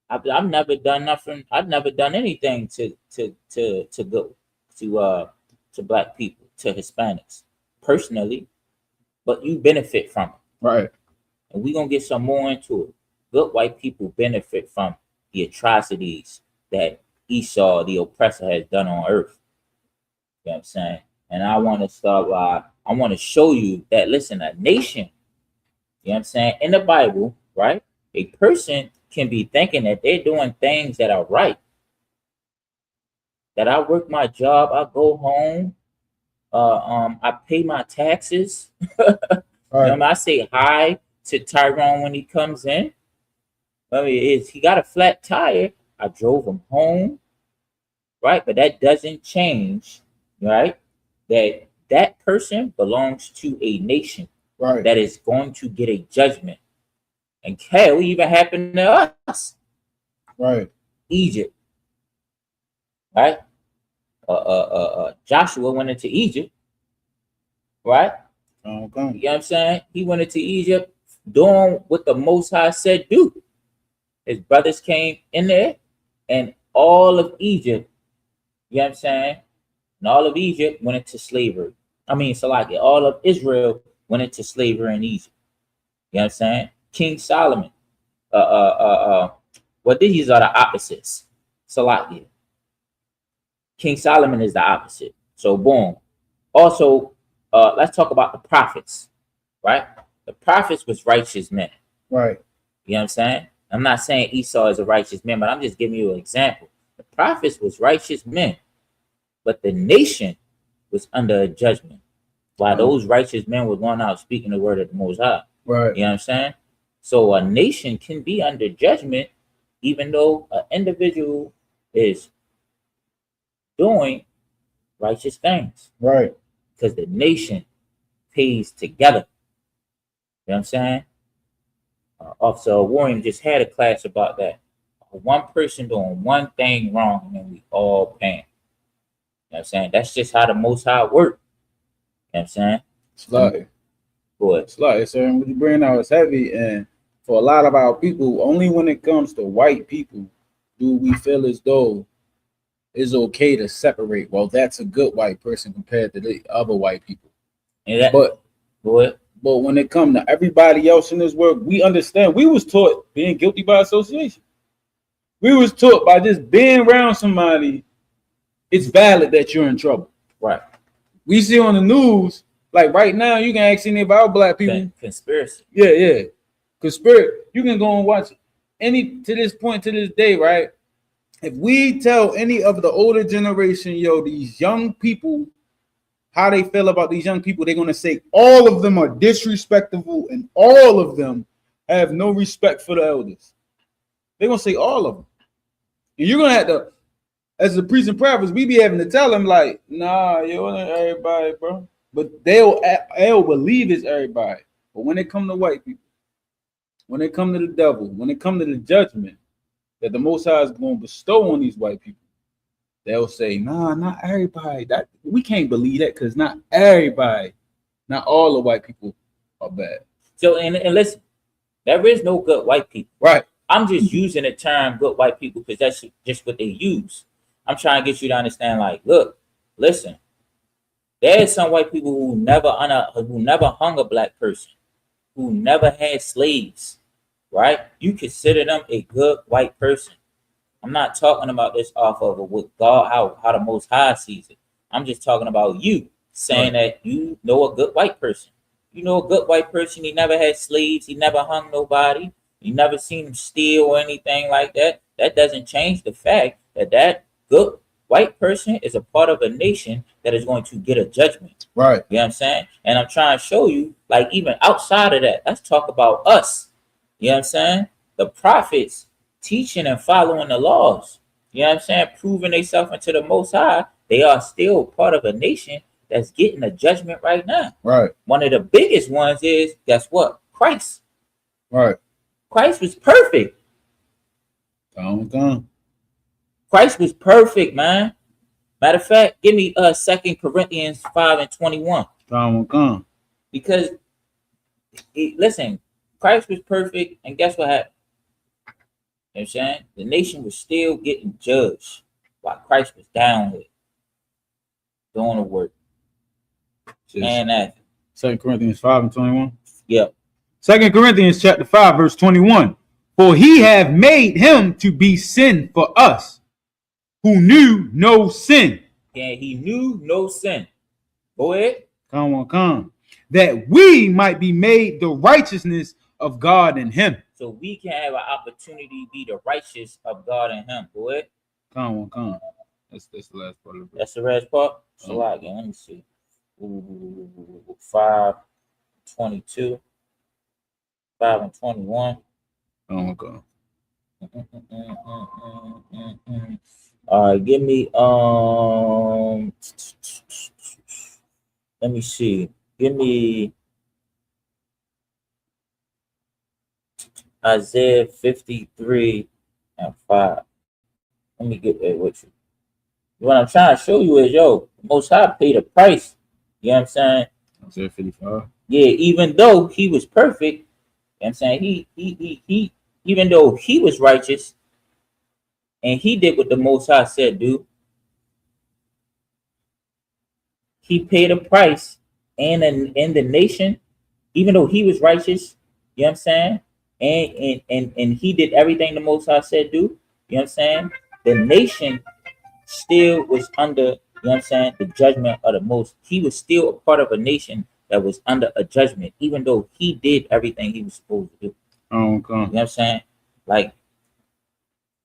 I've never done nothing. I've never done anything to go to black people, to Hispanics personally, but you benefit from it. Right. And we're gonna get some more into it. Good white people benefit from the atrocities that Esau, the oppressor, has done on earth. You know what I'm saying? And I want to start by, I want to show you that, listen, a nation, you know what I'm saying, in the Bible, right? A person can be thinking that they're doing things that are right. That I work my job, I go home, I pay my taxes. Right. You know, I say hi to Tyrone when he comes in. I mean, he got a flat tire. I drove him home, right? But that doesn't change, right? That person belongs to a nation, right, that is going to get a judgment. And hell, even happened to us, right? Egypt, right? Joshua went into Egypt, right? Okay. You know what I'm saying? He went into Egypt doing what the Most High said do. His brothers came in there, and all of Egypt, you know what I'm saying? And all of Egypt went into slavery. All of Israel went into slavery in Egypt. You know what I'm saying? King Solomon. Well, these are the opposites. Salakia. King Solomon is the opposite. So boom. Also, let's talk about the prophets, right? The prophets was righteous men. Right. You know what I'm saying? I'm not saying Esau is a righteous man, but I'm just giving you an example. The prophets was righteous men, but the nation was under a judgment. While those righteous men were going out speaking the word of the Most High. Right. You know what I'm saying? So a nation can be under judgment, even though an individual is doing righteous things. Right. Because the nation pays together. You know what I'm saying? Officer Warren just had a class about that. One person doing one thing wrong, and then we all paying. You know what I'm saying? That's just how the Most High work. You know what I'm saying? Slightly. Good. Slightly, sir. And what you bring out is heavy, and for a lot of our people, only when it comes to white people do we feel as though it's okay to separate. Well, that's a good white person compared to the other white people. But when it comes to everybody else in this world, we understand. We was taught being guilty by association. We was taught by just being around somebody, it's valid that you're in trouble. Right. We see on the news, like right now, you can ask any of our black people. Conspiracy. Yeah. Conspiracy. You can go and watch any to this point, to this day, right? If we tell any of the older generation, these young people, how they feel about these young people, they're going to say all of them are disrespectful and all of them have no respect for the elders. They're going to say all of them. And you're going to have to, as the priest and prophets, we be having to tell them like, nah, it ain't everybody, bro. But they'll believe it's everybody. But when it come to white people, when it come to the devil, when it come to the judgment that the Most High is going to bestow on these white people, they'll say, nah, not everybody. That we can't believe that because not everybody, not all the white people are bad. So and listen, there is no good white people. Right. I'm just using the term good white people because that's just what they use. I'm trying to get you to understand, like, look, listen, there's some white people who never hung a black person, who never had slaves, right? You consider them a good white person. I'm not talking about this off of what God, how the Most High sees it. I'm just talking about you saying that you know a good white person. You know a good white person. He never had slaves. He never hung nobody. You never seen him steal or anything like that. That doesn't change the fact that that good white person is a part of a nation that is going to get a judgment. Right. You know what I'm saying? And I'm trying to show you, like, even outside of that, let's talk about us. You know what I'm saying? The prophets teaching and following the laws. You know what I'm saying? Proving themselves into the Most High. They are still part of a nation that's getting a judgment right now. Right. One of the biggest ones is, guess what? Christ. Right. Christ was perfect. Christ was perfect, man. Matter of fact, give me 2 Corinthians 5:21. Because listen, Christ was perfect, and guess what happened? You know what I'm saying? The nation was still getting judged while Christ was down with doing the work. And that 2 Corinthians 5:21. Yep. 2 Corinthians chapter 5, verse 21. For he have made him to be sin for us, who knew no sin. Yeah, he knew no sin. Go ahead. Come. That we might be made the righteousness of God in him. So we can have an opportunity to be the righteous of God in him. Go ahead. Come. That's the last part of it. That's the last part? So again, let me see. 5:22. 5:21. Okay. All right, give me let me see. Give me Isaiah 53:5. Let me get that with you. What I'm trying to show you is, the Most High paid a price. You know what I'm saying? Isaiah 55. Yeah, even though he was perfect, you know what I'm saying, he even though he was righteous and he did what the Most High said do, he paid a price and in the nation, even though he was righteous, you know what I'm saying, and he did everything the Most High said do, you know what I'm saying, the nation still was under, you know what I'm saying, the judgment of the Most. He was still a part of a nation that was under a judgment, even though he did everything he was supposed to do. Okay. You know what I'm saying? Like,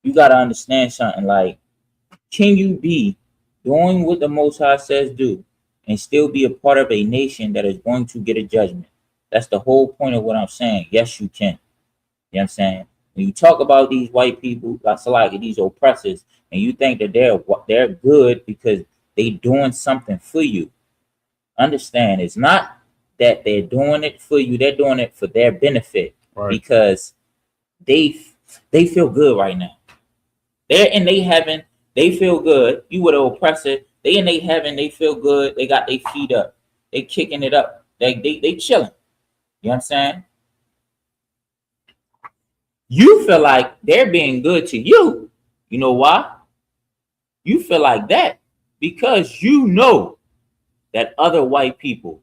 you gotta understand something. Like, can you be doing what the Most High says do and still be a part of a nation that is going to get a judgment? That's the whole point of what I'm saying. Yes, you can. You know what I'm saying? When you talk about these white people, like these oppressors, and you think that they're good because they doing something for you, understand, it's not that they're doing it for you, they're doing it for their benefit. Right. Because they feel good right now. They're in they heaven, they feel good. You were the oppressor, they in they heaven, they feel good, they got their feet up, they kicking it up, they chilling. You know what I'm saying? You feel like they're being good to you. You know why? You feel like that because you know that other white people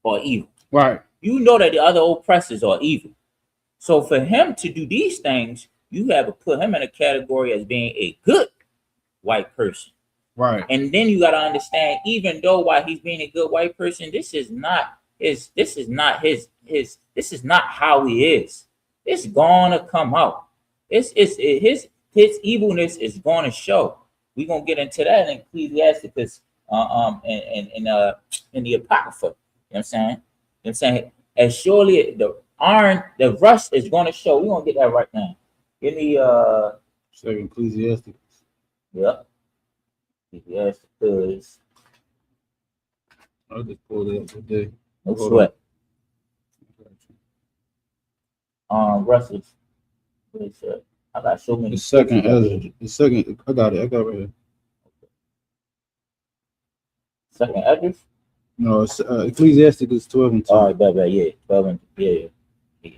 are evil. Right. You know that the other oppressors are evil. So for him to do these things, you have to put him in a category as being a good white person. Right. And then you got to understand, even though while he's being a good white person, this is not how he is. It's gonna come out. His evilness is gonna show. We're gonna get into that in Ecclesiasticus in the Apocrypha. You know what I'm saying? You know what I'm saying? As surely the rust is gonna show. We're gonna get that right now. Give me Second Ecclesiasticus. Yep. Ecclesiasticus. I'll just pull it up today. No sweat. Russell's. I got so many. The second Ezra. The second. I got it. I got it right here. Second Ezra. No, it's Ecclesiasticus 12 and 10. All right, yeah, 12 and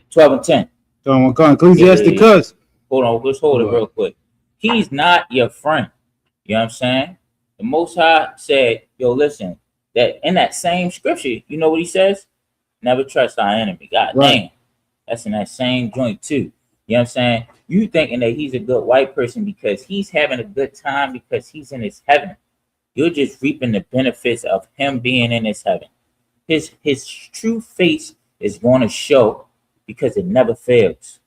12 and 10. Ecclesiasticus. Hold on, let's hold it real quick. He's not your friend. You know what I'm saying? The Most High said, "Yo, listen." That in that same scripture, you know what he says? Never trust our enemy. God damn, that's in that same joint too. You know what I'm saying? You thinking that he's a good white person because he's having a good time because he's in his heaven. You're just reaping the benefits of him being in his heaven. His true face is going to show because it never fails.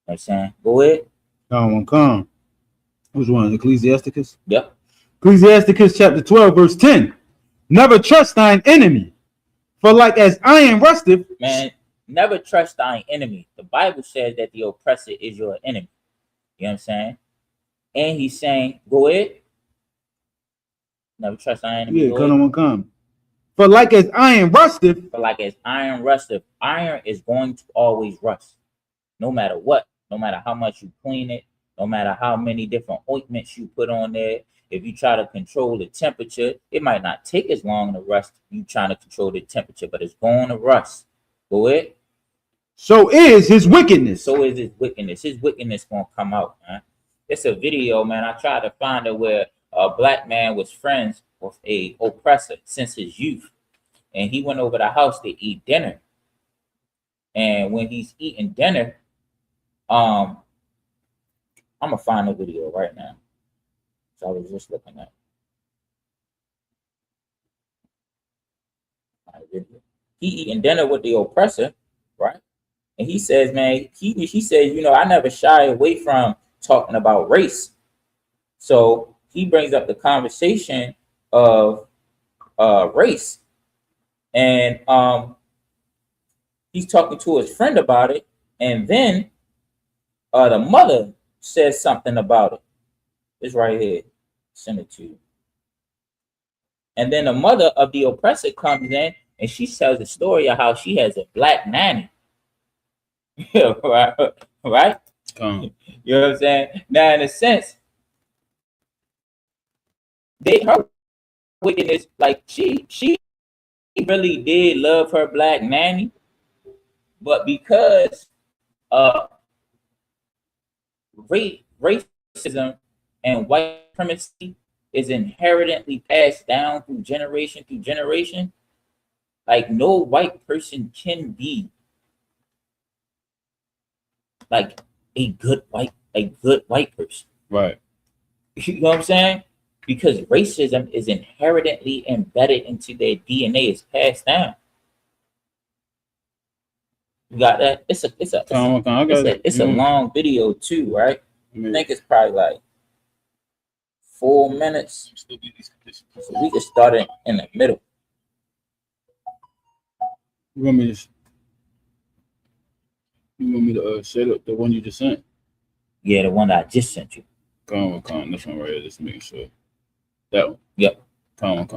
You know what I'm saying? Go ahead. Come. Which one? Ecclesiasticus? Yep. Ecclesiasticus chapter 12, verse 10. Never trust thine enemy, for like as iron rusteth. Man, never trust thine enemy. The Bible says that the oppressor is your enemy. You know what I'm saying? And he's saying, go ahead. Never trust thine enemy. Yeah, come. For like as iron rusteth. For like as iron rusteth. Iron is going to always rust. No matter what. No matter how much you clean it. No matter how many different ointments you put on there. If you try to control the temperature, it might not take as long to rust. You trying to control the temperature, but it's going to rust. Go ahead. So is his wickedness. So is his wickedness. His wickedness going to come out, man. It's a video, man. I tried to find it where a black man was friends with a oppressor since his youth. And he went over the house to eat dinner. And when he's eating dinner, I'm going to find the video right now. So I was just looking at. He eating dinner with the oppressor, right? And he says, man, he says, you know, I never shy away from talking about race. So he brings up the conversation of race. And he's talking to his friend about it. And then the mother says something about it. It's right here. Send it to you. And then the mother of the oppressor comes in and she tells the story of how she has a black nanny. right? You know what I'm saying? Now, in a sense, her wickedness, like she really did love her black nanny, but because racism and white supremacy is inherently passed down through generation, like no white person can be like a good white person. Right. You know what I'm saying? Because racism is inherently embedded into their DNA, it's passed down. You got that? It's a long video too, right? I think it's probably like 4 minutes. So we can start it in the middle. You want me to share the one you just sent? Yeah, the one that I just sent you. Come. This one right here. Just making sure. That one. Yep. Come.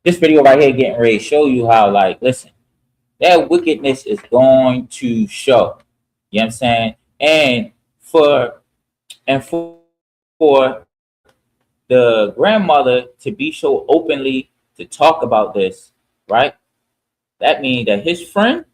This video right here getting ready to show you how, like, listen, that wickedness is going to show. You know what I'm saying? And for the grandmother to be so openly to talk about this, right? That means that his friend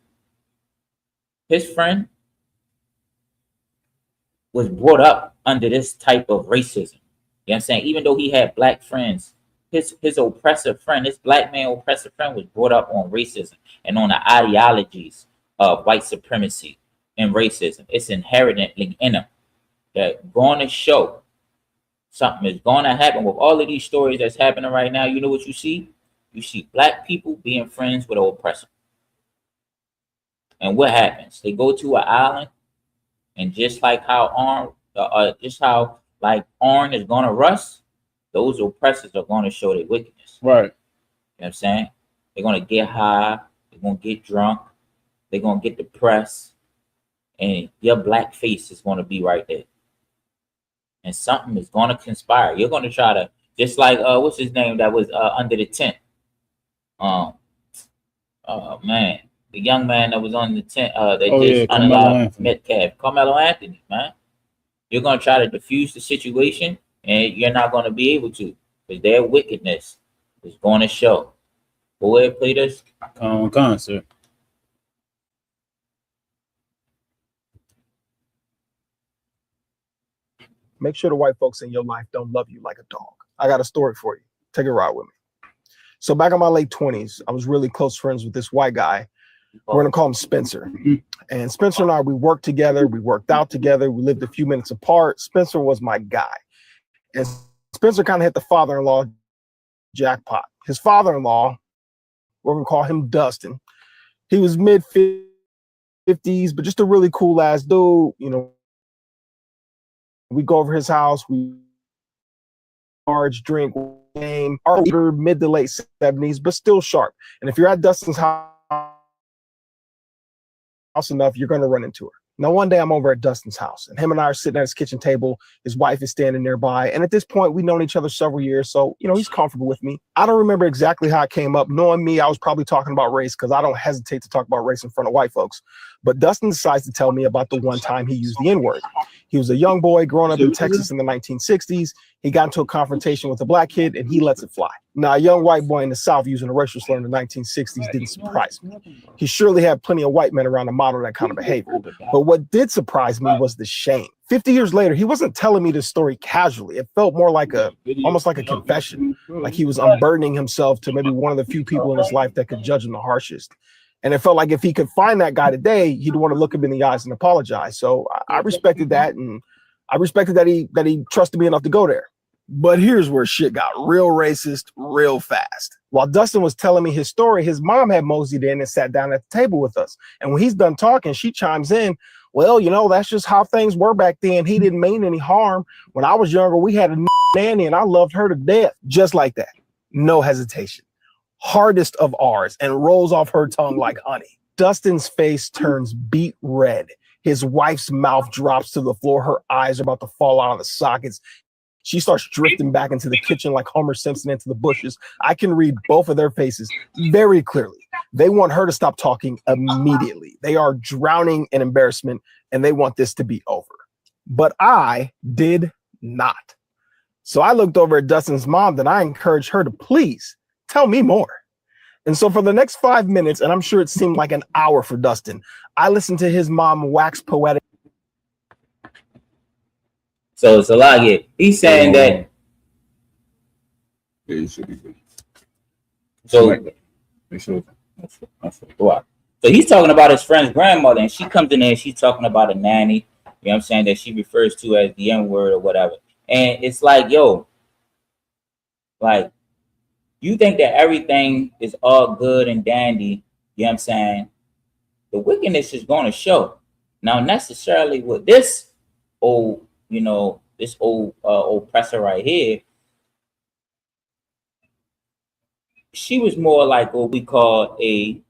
was brought up under this type of racism. You know what I'm saying? Even though he had black friends, his oppressive friend, this black man oppressive friend was brought up on racism and on the ideologies of white supremacy and racism. It's inherently in him. That going to show something is going to happen with all of these stories that's happening right now. You know what you see? You see black people being friends with an oppressor. And what happens? They go to an island, and just like how iron is going to rust, those oppressors are going to show their wickedness. Right. You know what I'm saying? They're going to get high. They're going to get drunk. They're going to get depressed. And your black face is going to be right there. And something is going to conspire. You're going to try to, just like, what's his name that was under the tent? Man, the young man that was on the tent that Carmelo unallowed Anthony. Metcalf, Carmelo Anthony, man. You're gonna try to diffuse the situation, and you're not gonna be able to, because their wickedness is going to show. Go ahead, play this. Con, sir. Make sure the white folks in your life don't love you like a dog. I got a story for you. Take a ride with me. So back in my late 20s, I was really close friends with this white guy. We're going to call him Spencer. And Spencer and I, we worked together. We worked out together. We lived a few minutes apart. Spencer was my guy. And Spencer kind of hit the father-in-law jackpot. His father-in-law, we're going to call him Dustin. He was mid-50s, but just a really cool-ass dude. You know, we go over his house. We large drink game. Our mid to late 70s, but still sharp. And if you're at Dustin's house enough, you're going to run into her. Now, one day I'm over at Dustin's house, and him and I are sitting at his kitchen table. His wife is standing nearby. And at this point, we've known each other several years. So, you know, he's comfortable with me. I don't remember exactly how it came up. Knowing me, I was probably talking about race because I don't hesitate to talk about race in front of white folks. But Dustin decides to tell me about the one time he used the N-word. He was a young boy growing up in Texas in the 1960s. He got into a confrontation with a black kid, and he lets it fly. Now, a young white boy in the South using a racial slur in the 1960s didn't surprise me. He surely had plenty of white men around to model that kind of behavior. But what did surprise me was the shame. 50 years later, he wasn't telling me this story casually. It felt more like almost like a confession, like he was unburdening himself to maybe one of the few people in his life that could judge him the harshest. And it felt like if he could find that guy today, he'd want to look him in the eyes and apologize. So I respected that, and I respected that he trusted me enough to go there. But here's where shit got real racist real fast. While Dustin was telling me his story, his mom had moseyed in and sat down at the table with us. And when he's done talking, she chimes in, well, you know, that's just how things were back then. He didn't mean any harm. When I was younger, we had a nanny and I loved her to death. Just like that. No hesitation. Hardest of R's, and rolls off her tongue like honey. Dustin's face turns beet red. His wife's mouth drops to the floor. Her eyes are about to fall out of the sockets. She starts drifting back into the kitchen like Homer Simpson into the bushes. I can read both of their faces very clearly. They want her to stop talking immediately. They are drowning in embarrassment, and they want this to be over. But I did not. So I looked over at Dustin's mom, and I encouraged her to please tell me more. And so for the next 5 minutes, and I'm sure it seemed like an hour for Dustin, I listened to his mom wax poetic. So it's a lot here. He's saying that. Yeah, you should be good. So, Wow. so he's talking about his friend's grandmother, and she comes in there and she's talking about a nanny, you know what I'm saying, that she refers to as the N-word or whatever. And it's like, yo, like, you think that everything is all good and dandy, you know what I'm saying? The wickedness is going to show. Now, necessarily with this old, you know, this old oppressor right here, she was more like what we call a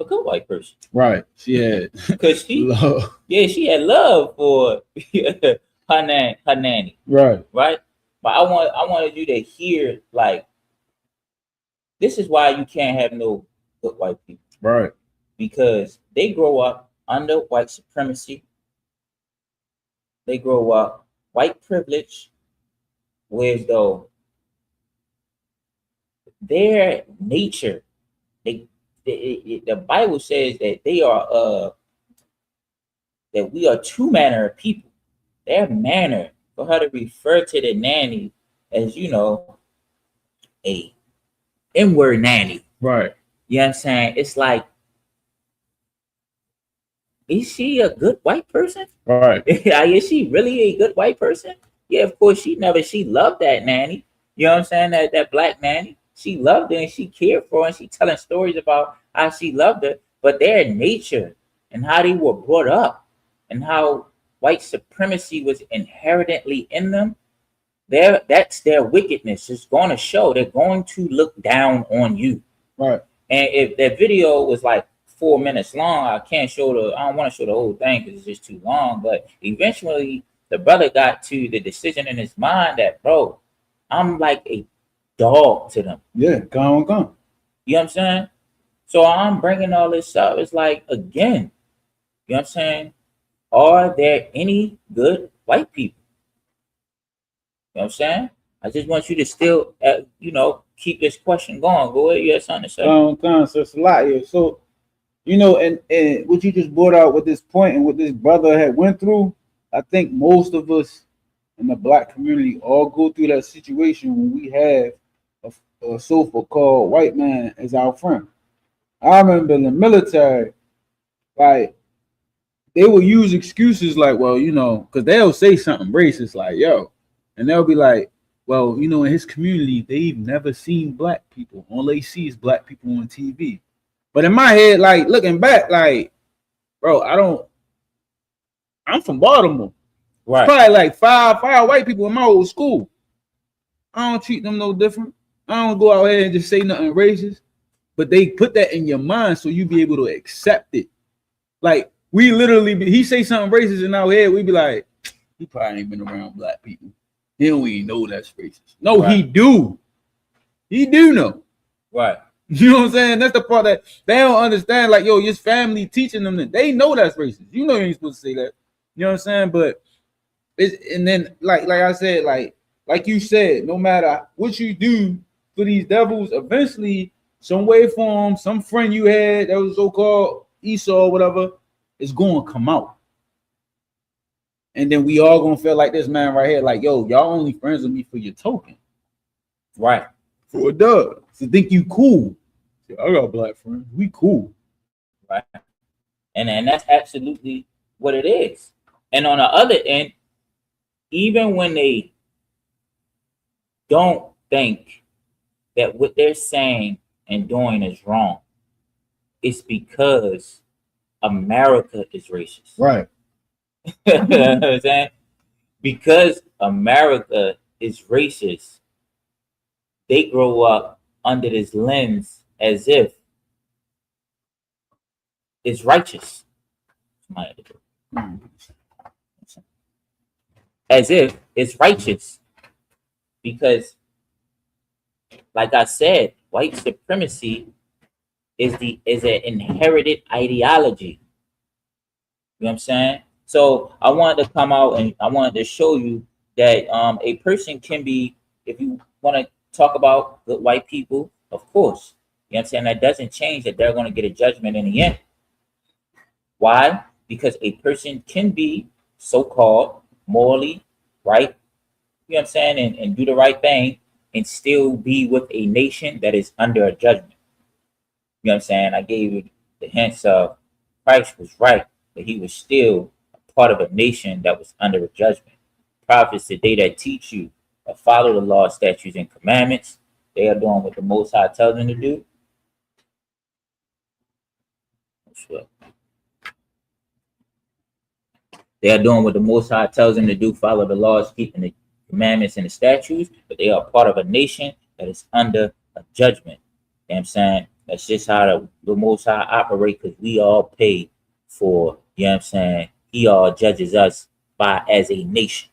good white person. Right. She had because she love. Yeah, she had love for her nanny. Right. Right. But I wanted you to hear, like, this is why you can't have no good white people. Right. Because they grow up under white supremacy. They grow up white privilege, whereas though their nature, the Bible says that they are that we are two manner of people. Their manner, for her to refer to the nanny as, you know, a N-word nanny. Right. You know what I'm saying? It's like, is she a good white person? Right. Is she really a good white person? Yeah, of course she loved that nanny. You know what I'm saying? That black nanny. She loved her and she cared for her, and she telling stories about how she loved her. But their nature and how they were brought up and how white supremacy was inherently in them, that's their wickedness. It's going to show. They're going to look down on you. Right. And if that video was like 4 minutes long, I don't want to show the whole thing because it's just too long. But eventually the brother got to the decision in his mind that, bro, I'm like a dog to them. Yeah, gone. You know what I'm saying? So I'm bringing all this up. It's like, again, you know what I'm saying? Are there any good white people? You know what I'm saying? I just want you to still, keep this question going. Go ahead, you have something to say. So it's a lot here. So, and what you just brought out with this point and what this brother had went through, I think most of us in the black community all go through that situation when we have a so-called white man as our friend. I remember in the military, like, they will use excuses like, well, because they'll say something racist like, yo, and they'll be like, well, in his community, they've never seen black people. All they see is black people on TV. But in my head, like, looking back, like, bro, I'm from Baltimore. Right. Probably like five white people in my old school. I don't treat them no different. I don't go out here and just say nothing racist. But they put that in your mind so you be able to accept it. Like, we literally, he say something racist in our head, we be like, he probably ain't been around black people. He don't even know that's racist. No, right. He do. He do know. Right. You know what I'm saying? That's the part that they don't understand. Like, yo, his family teaching them that they know that's racist. You know you ain't supposed to say that. You know what I'm saying? But and then like I said, like you said, no matter what you do for these devils, eventually some way form, some friend you had that was so-called Esau or whatever, is going to come out. And then we all gonna feel like this man right here, like, yo, y'all only friends with me for your token. Right. For a dub. To think you cool. I got black friends. We cool. Right. And that's absolutely what it is. And on the other end, even when they don't think that what they're saying and doing is wrong, it's because America is racist. Right. You know what I'm saying? Because America is racist, they grow up under this lens as if it's righteous. As if it's righteous. Because, like I said, white supremacy is an inherited ideology. You know what I'm saying? So I wanted to come out and I wanted to show you that a person can be, if you want to talk about good white people, of course. You know what I'm saying? That doesn't change that they're going to get a judgment in the end. Why? Because a person can be so-called morally right, you know what I'm saying, and do the right thing and still be with a nation that is under a judgment. You know what I'm saying? I gave you the hints of Christ was right, but he was still a part of a nation that was under a judgment. Prophets today that teach you to follow the law, statutes, and commandments, they are doing what the Most High tells them to do. They are doing what the Most High tells them to do, follow the laws, keeping the commandments and the statutes, but they are part of a nation that is under a judgment. You know what I'm saying? That's just how the Most High operate, because we all pay for, you know what I'm saying, he all judges us as a nation.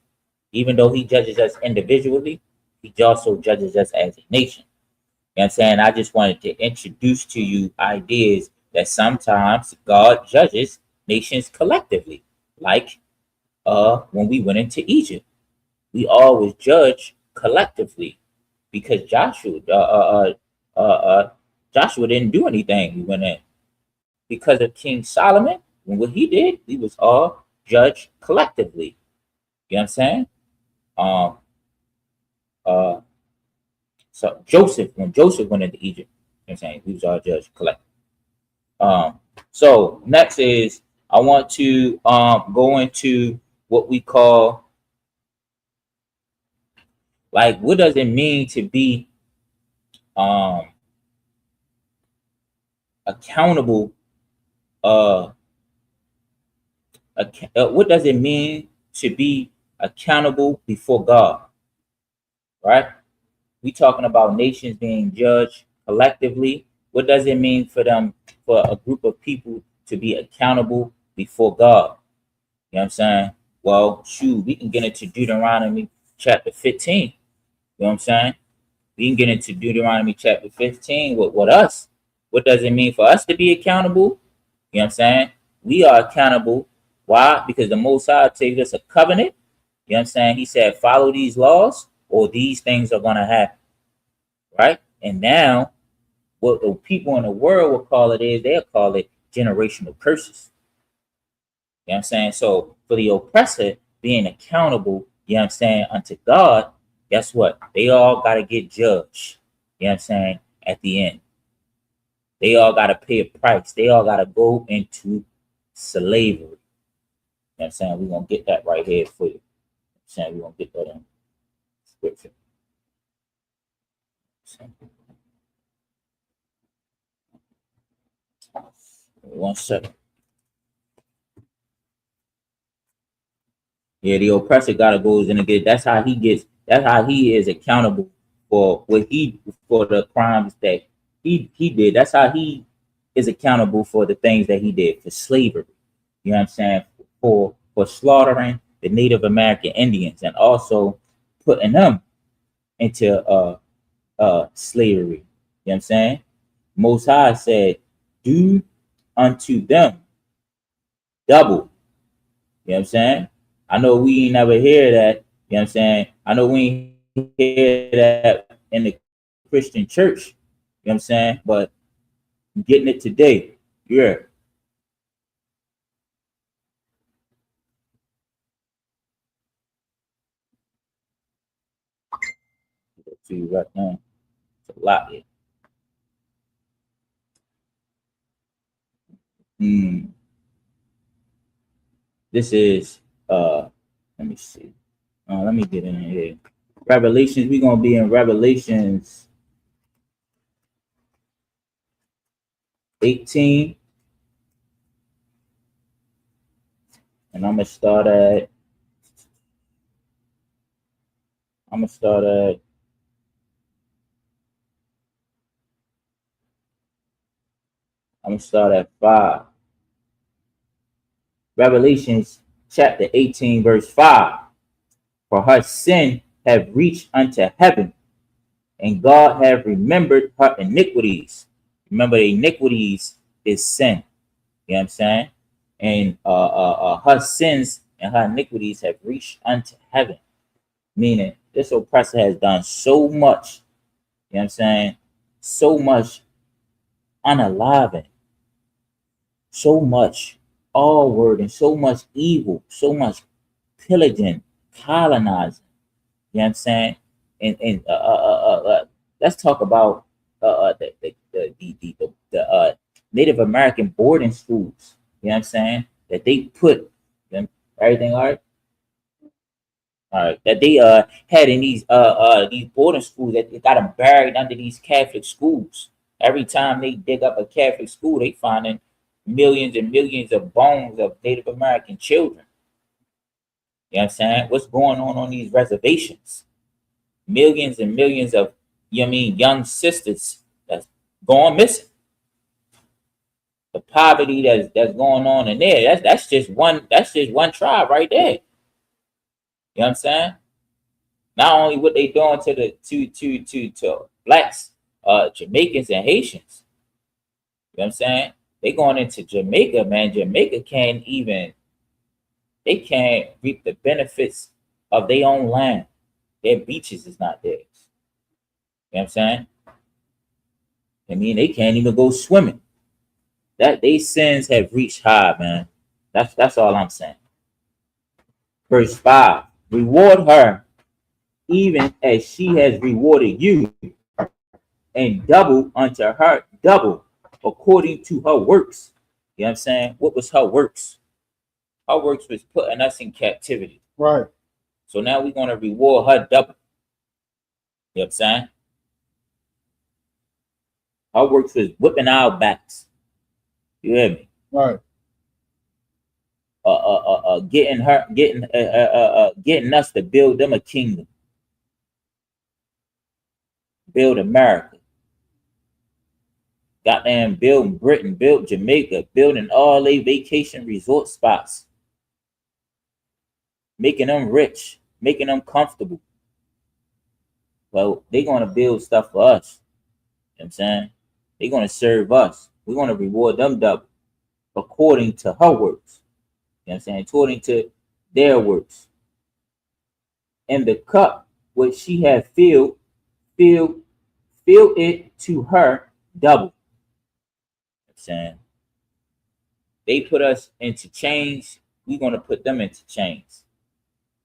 Even though he judges us individually, he also judges us as a nation. You know what I'm saying? I just wanted to introduce to you ideas that sometimes God judges nations collectively. Like when we went into Egypt, we always judge collectively because Joshua didn't do anything. We went in because of King Solomon. And what he did, we was all judged collectively. You know what I'm saying? So when Joseph went into Egypt, you know what I'm saying, we was all judged collectively. So next is I want to go into what we call, like, what does it mean to be accountable? What does it mean to be accountable before God? Right? We talking about nations being judged collectively. What does it mean for a group of people to be accountable before God? You know what I'm saying? Well, shoot, we can get into Deuteronomy chapter 15. You know what I'm saying? We can get into Deuteronomy chapter 15 with us. What does it mean for us to be accountable? You know what I'm saying? We are accountable. Why? Because the Most High takes us a covenant. You know what I'm saying? He said, follow these laws or these things are going to happen. Right? And now, what the people in the world will call it is, they'll call it generational curses. You know what I'm saying? So for the oppressor being accountable, you know what I'm saying, unto God, guess what? They all got to get judged. You know what I'm saying? At the end. They all got to pay a price. They all got to go into slavery. You know what I'm saying? We're going to get that right here for you. You know what I'm saying? We're going to get that in scripture. One second. Yeah, the oppressor gotta goes in and get. That's how he gets. That's how he is accountable for the crimes that he did. That's how he is accountable for the things that he did for slavery. You know what I'm saying? For slaughtering the Native American Indians and also putting them into slavery. You know what I'm saying? Most High said, "Do unto them double." You know what I'm saying? I know we ain't never hear that. You know what I'm saying? I know we ain't hear that in the Christian church. You know what I'm saying? But I'm getting it today. Yeah. To you right now. It's a lot here. This is let me see. Let me get in here. Revelations, we're gonna be in Revelations 18. And I'm gonna start at I'm gonna start at 5. Revelations chapter 18, verse 5. For her sin have reached unto heaven, and God have remembered her iniquities. Remember, the iniquities is sin. You know what I'm saying? And her sins and her iniquities have reached unto heaven. Meaning, this oppressor has done so much, you know what I'm saying? So much unaliving, so much all word, and so much evil, so much pillaging, colonizing. You know what I'm saying? And let's talk about the Native American boarding schools. You know what I'm saying? That they put them everything all right. All right, that they had in these boarding schools, that they got them buried under these Catholic schools. Every time they dig up a Catholic school, they finding millions and millions of bones of Native American children. You know what I'm saying? What's going on these reservations? Millions and millions of, you know what I mean, young sisters that's going missing. The poverty that's going on in there, that's just one tribe right there. You know what I'm saying? Not only what they doing to the to blacks, Jamaicans and Haitians. You know what I'm saying? They going into Jamaica, man. Jamaica can't reap the benefits of their own land. Their beaches is not theirs. You know what I'm saying? I mean, they can't even go swimming. That they sins have reached high, man. That's all I'm saying. Verse 5. Reward her even as she has rewarded you, and double unto her double according to her works. You know what I'm saying? What was her works? Her works was putting us in captivity. Right. So now we're going to reward her double. You know what I'm saying? Her works was whipping our backs. You hear me? Right. Getting us to build them a kingdom. Build America. Goddamn, build Britain, build Jamaica, building all they vacation resort spots. Making them rich, making them comfortable. Well, they're gonna build stuff for us. You know what I'm saying? They're gonna serve us. We're gonna reward them double according to her works. You know what I'm saying? According to their works. And the cup which she had filled it to her double. You know what I'm saying? They put us into chains, we're gonna put them into chains.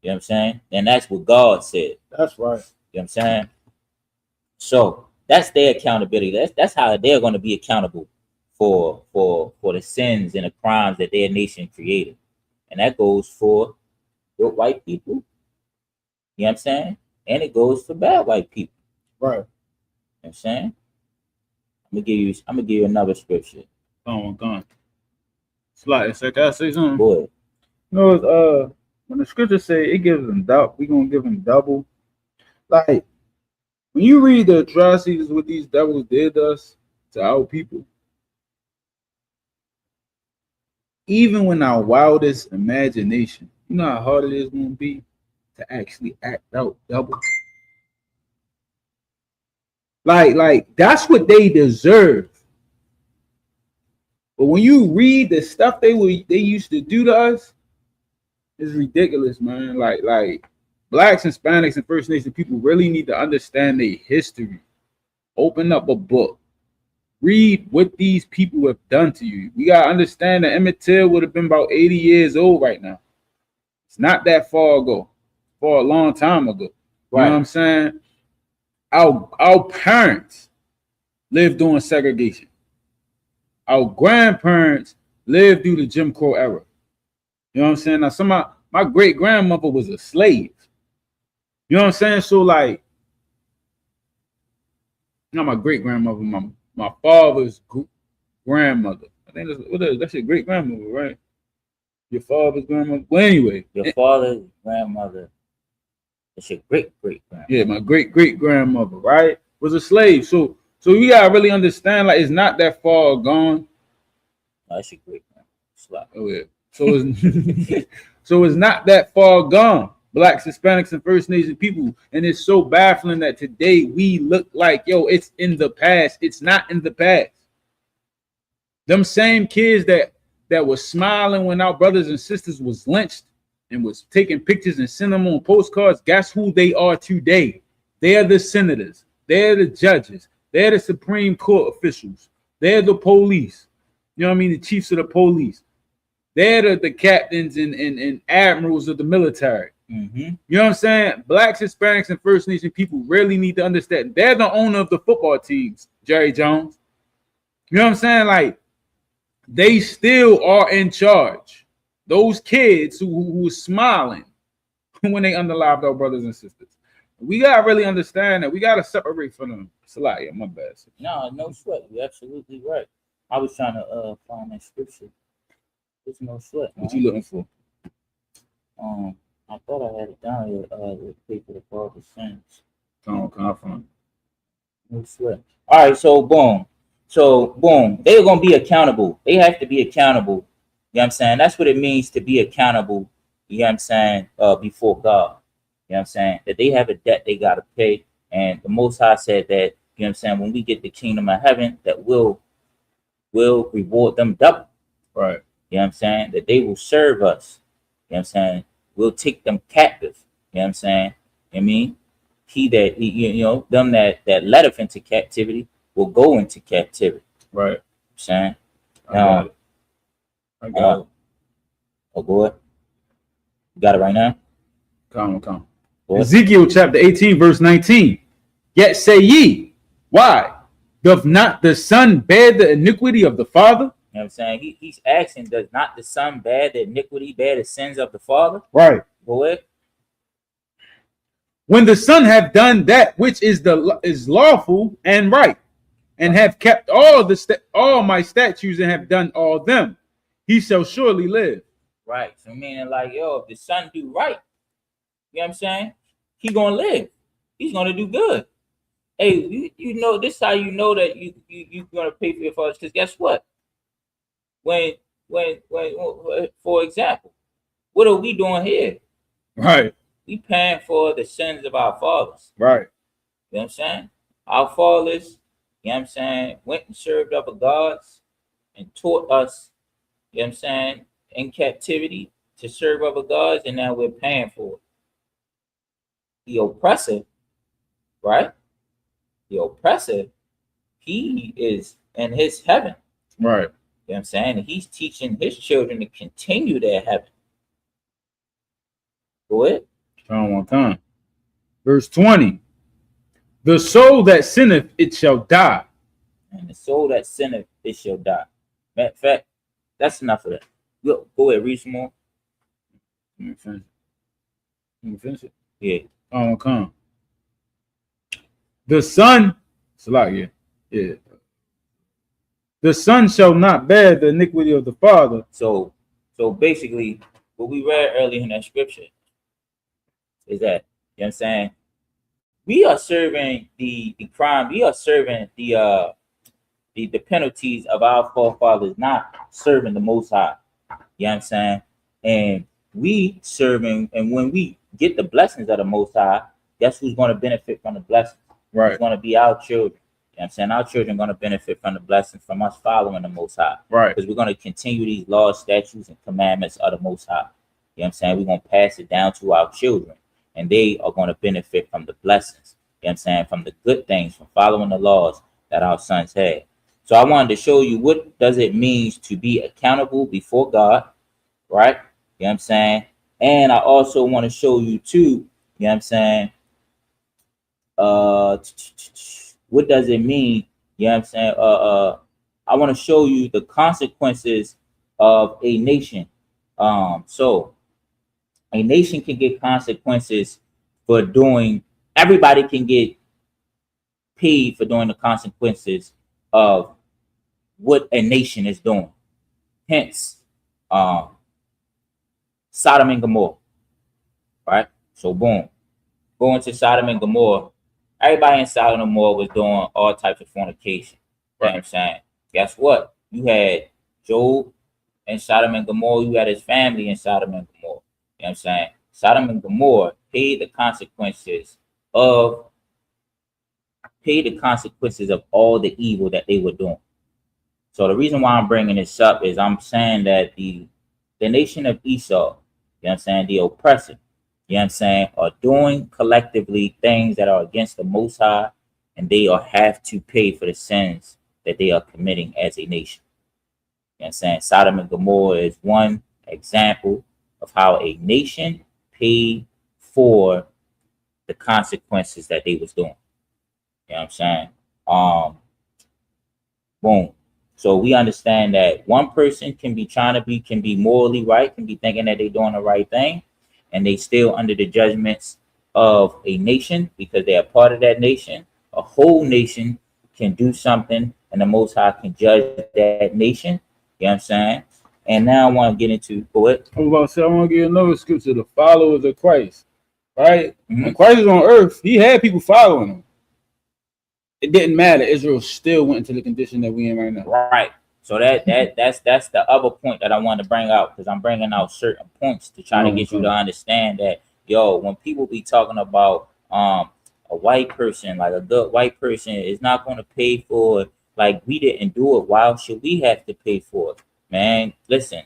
You know what I'm saying? And that's what God said. That's right. You know what I'm saying? So that's their accountability. That's how they're gonna be accountable for the sins and the crimes that their nation created. And that goes for good white people. You know what I'm saying? And it goes for bad white people. Right. You know what I'm saying? I'm gonna give you another scripture. Go on. Slide. Can I say something? Go ahead. You know, when the scripture say it gives them double, we gonna give them double. Like when you read the atrocities what these devils did us to our people, even when our wildest imagination, you know how hard it is gonna be to actually act out double. Like that's what they deserve. But when you read the stuff they used to do to us, it's ridiculous, man. Like blacks, Hispanics, and First Nation people really need to understand their history. Open up a book. Read what these people have done to you. We gotta understand that Emmett Till would have been about 80 years old right now. It's not that far ago, for a long time ago. Right. You know what I'm saying? Our parents lived during segregation. Our grandparents lived through the Jim Crow era. You know what I'm saying? Now, my great grandmother was a slave. You know what I'm saying? So, like, not my great grandmother, my father's grandmother. I think that's your great grandmother, right? Your father's grandmother. Well, anyway, your father's grandmother. It's your great grandmother. Yeah, my great grandmother, right, was a slave. So you gotta really understand, like, it's not that far gone. No, that's your great grandmother. Oh yeah. So it's so it's not that far gone. Blacks, Hispanics, and First Nation people, and it's so baffling that today we look like, yo, it's in the past. It's not in the past. Them same kids that was smiling when our brothers and sisters was lynched and was taking pictures and sending them on postcards, guess who they are today? They're the senators. They're the judges. They're the Supreme Court officials. They're the police. You know what I mean? The chiefs of the police. They're the captains and admirals of the military. Mm-hmm. You know what I'm saying? Blacks, Hispanics, and First Nation people really need to understand. They're the owner of the football teams, Jerry Jones. You know what I'm saying? Like, they still are in charge. Those kids who were smiling when they underlived our brothers and sisters. We gotta really understand that we gotta separate from them. Salaya, my bad. No sweat. You're absolutely right. I was trying to find that scripture. There's no sweat. What you looking for? I thought I had it down here. The paper to call the sins. Come on. No sweat. All right. So boom. They're gonna be accountable. They have to be accountable. You know what I'm saying? That's what it means to be accountable. You know what I'm saying? Before God. You know what I'm saying? That they have a debt they gotta pay. And the Most High said that, you know what I'm saying, when we get the kingdom of heaven, that we'll reward them double. Right. You know what I'm saying? That they will serve us. You know what I'm saying? We'll take them captive. You know what I'm saying? I mean, them that led us into captivity will go into captivity. Right. You know what I'm saying? I got it. Oh, boy. You got it right now? Come. Ezekiel chapter 18, verse 19. Yet say ye, why? Doth not the son bear the iniquity of the father? You know what I'm saying? He's asking, does not the son bear the iniquity, bear the sins of the father? Right. Go ahead. When the son have done that which is lawful and right, and have kept all my statutes and have done all them, he shall surely live. Right. So meaning like, yo, if the son do right, you know what I'm saying? He gonna live. He's gonna do good. Hey, you know, this is how you know that you gonna pay for your fathers. Because guess what? When for example, what are we doing here? Right. We paying for the sins of our fathers. Right. You know what I'm saying? Our fathers, you know you know what I'm saying, went and served other gods and taught us, you know what I'm saying, in captivity to serve other gods, and now we're paying for it. The oppressor, right? The oppressor, he is in his heaven. Right. You know what I'm saying? And he's teaching his children to continue their heaven. Go ahead. Turn one time. Verse 20. The soul that sinneth, it shall die. And the soul that sinneth, it shall die. Matter of fact, that's enough of that. Go ahead, read some more. Let me finish. Let me finish it. Yeah. Oh, come. The son, yeah. The son shall not bear the iniquity of the father. So basically, what we read earlier in that scripture is that, you know what I'm saying, we are serving the crime, we are serving the penalties of our forefathers, not serving the Most High. You know what I'm saying? And we serving, and when we get the blessings of the Most High, guess who's going to benefit from the blessings? Right. It's going to be our children. You know what I'm saying? Our children are going to benefit from the blessings from us following the Most High. Right. Because we're going to continue these laws, statutes, and commandments of the Most High. You know what I'm saying? We're going to pass it down to our children, and they are going to benefit from the blessings. You know what I'm saying? From the good things, from following the laws that our sons had. So I wanted to show you what does it mean to be accountable before God, right? You know what I'm saying? And I also want to show you too, you know what I'm saying? What does it mean? You know what I'm saying? I want to show you the consequences of a nation. So a nation can get consequences for doing, everybody can get paid for doing the consequences of what a nation is doing. Hence, Sodom and Gomorrah, right? So boom, going to Sodom and Gomorrah, everybody in Sodom and Gomorrah was doing all types of fornication. You know what I'm saying? Guess what? You had Job in Sodom and Gomorrah, you had his family in Sodom and Gomorrah. You know what I'm saying? Sodom and Gomorrah paid the consequences of all the evil that they were doing. So the reason why I'm bringing this up is I'm saying that the nation of Esau, you know what I'm saying, the oppressor, you know what I'm saying, are doing collectively things that are against the Most High, and they have to pay for the sins that they are committing as a nation. You know what I'm saying? Sodom and Gomorrah is one example of how a nation paid for the consequences that they was doing. You know what I'm saying? Boom. So we understand that one person can be morally right, can be thinking that they're doing the right thing, and they still under the judgments of a nation because they are part of that nation. A whole nation can do something, and the Most High can judge that nation. You know what I'm saying? And now I want to get into it. I want to get another scripture, the followers of Christ. Right? When Christ was on earth, he had people following him. It didn't matter. Israel still went into the condition that we in right now. Right. So that's the other point that I want to bring out, because I'm bringing out certain points to try to get you to understand that, when people be talking about a white person, like a good white person is not going to pay for it, like we didn't do it, why should we have to pay for it? Man, listen,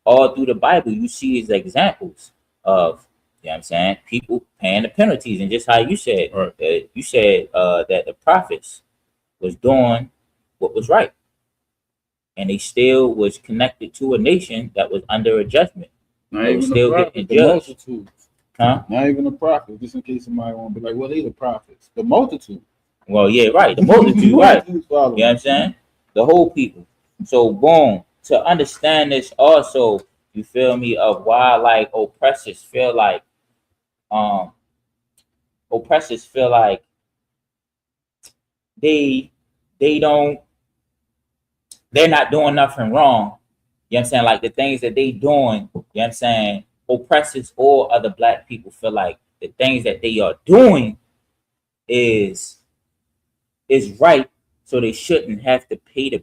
all through the Bible you see these examples of, you know what I'm saying, people paying the penalties. And just how you said, that the prophets was doing what was right, and they still was connected to a nation that was under a judgment. They was still getting judged. Not even the prophets, just in case somebody want to be like, well, they the prophets. The multitude. Well, yeah, right. The multitude, right. You know what I'm saying? The whole people. So, boom, to understand this also, you feel me, of why, like, oppressors feel like they're not doing nothing wrong. You know what I'm saying? Like the things that they doing, you know what I'm saying, oppressors or other black people feel like the things that they are doing is right, so they shouldn't have to pay the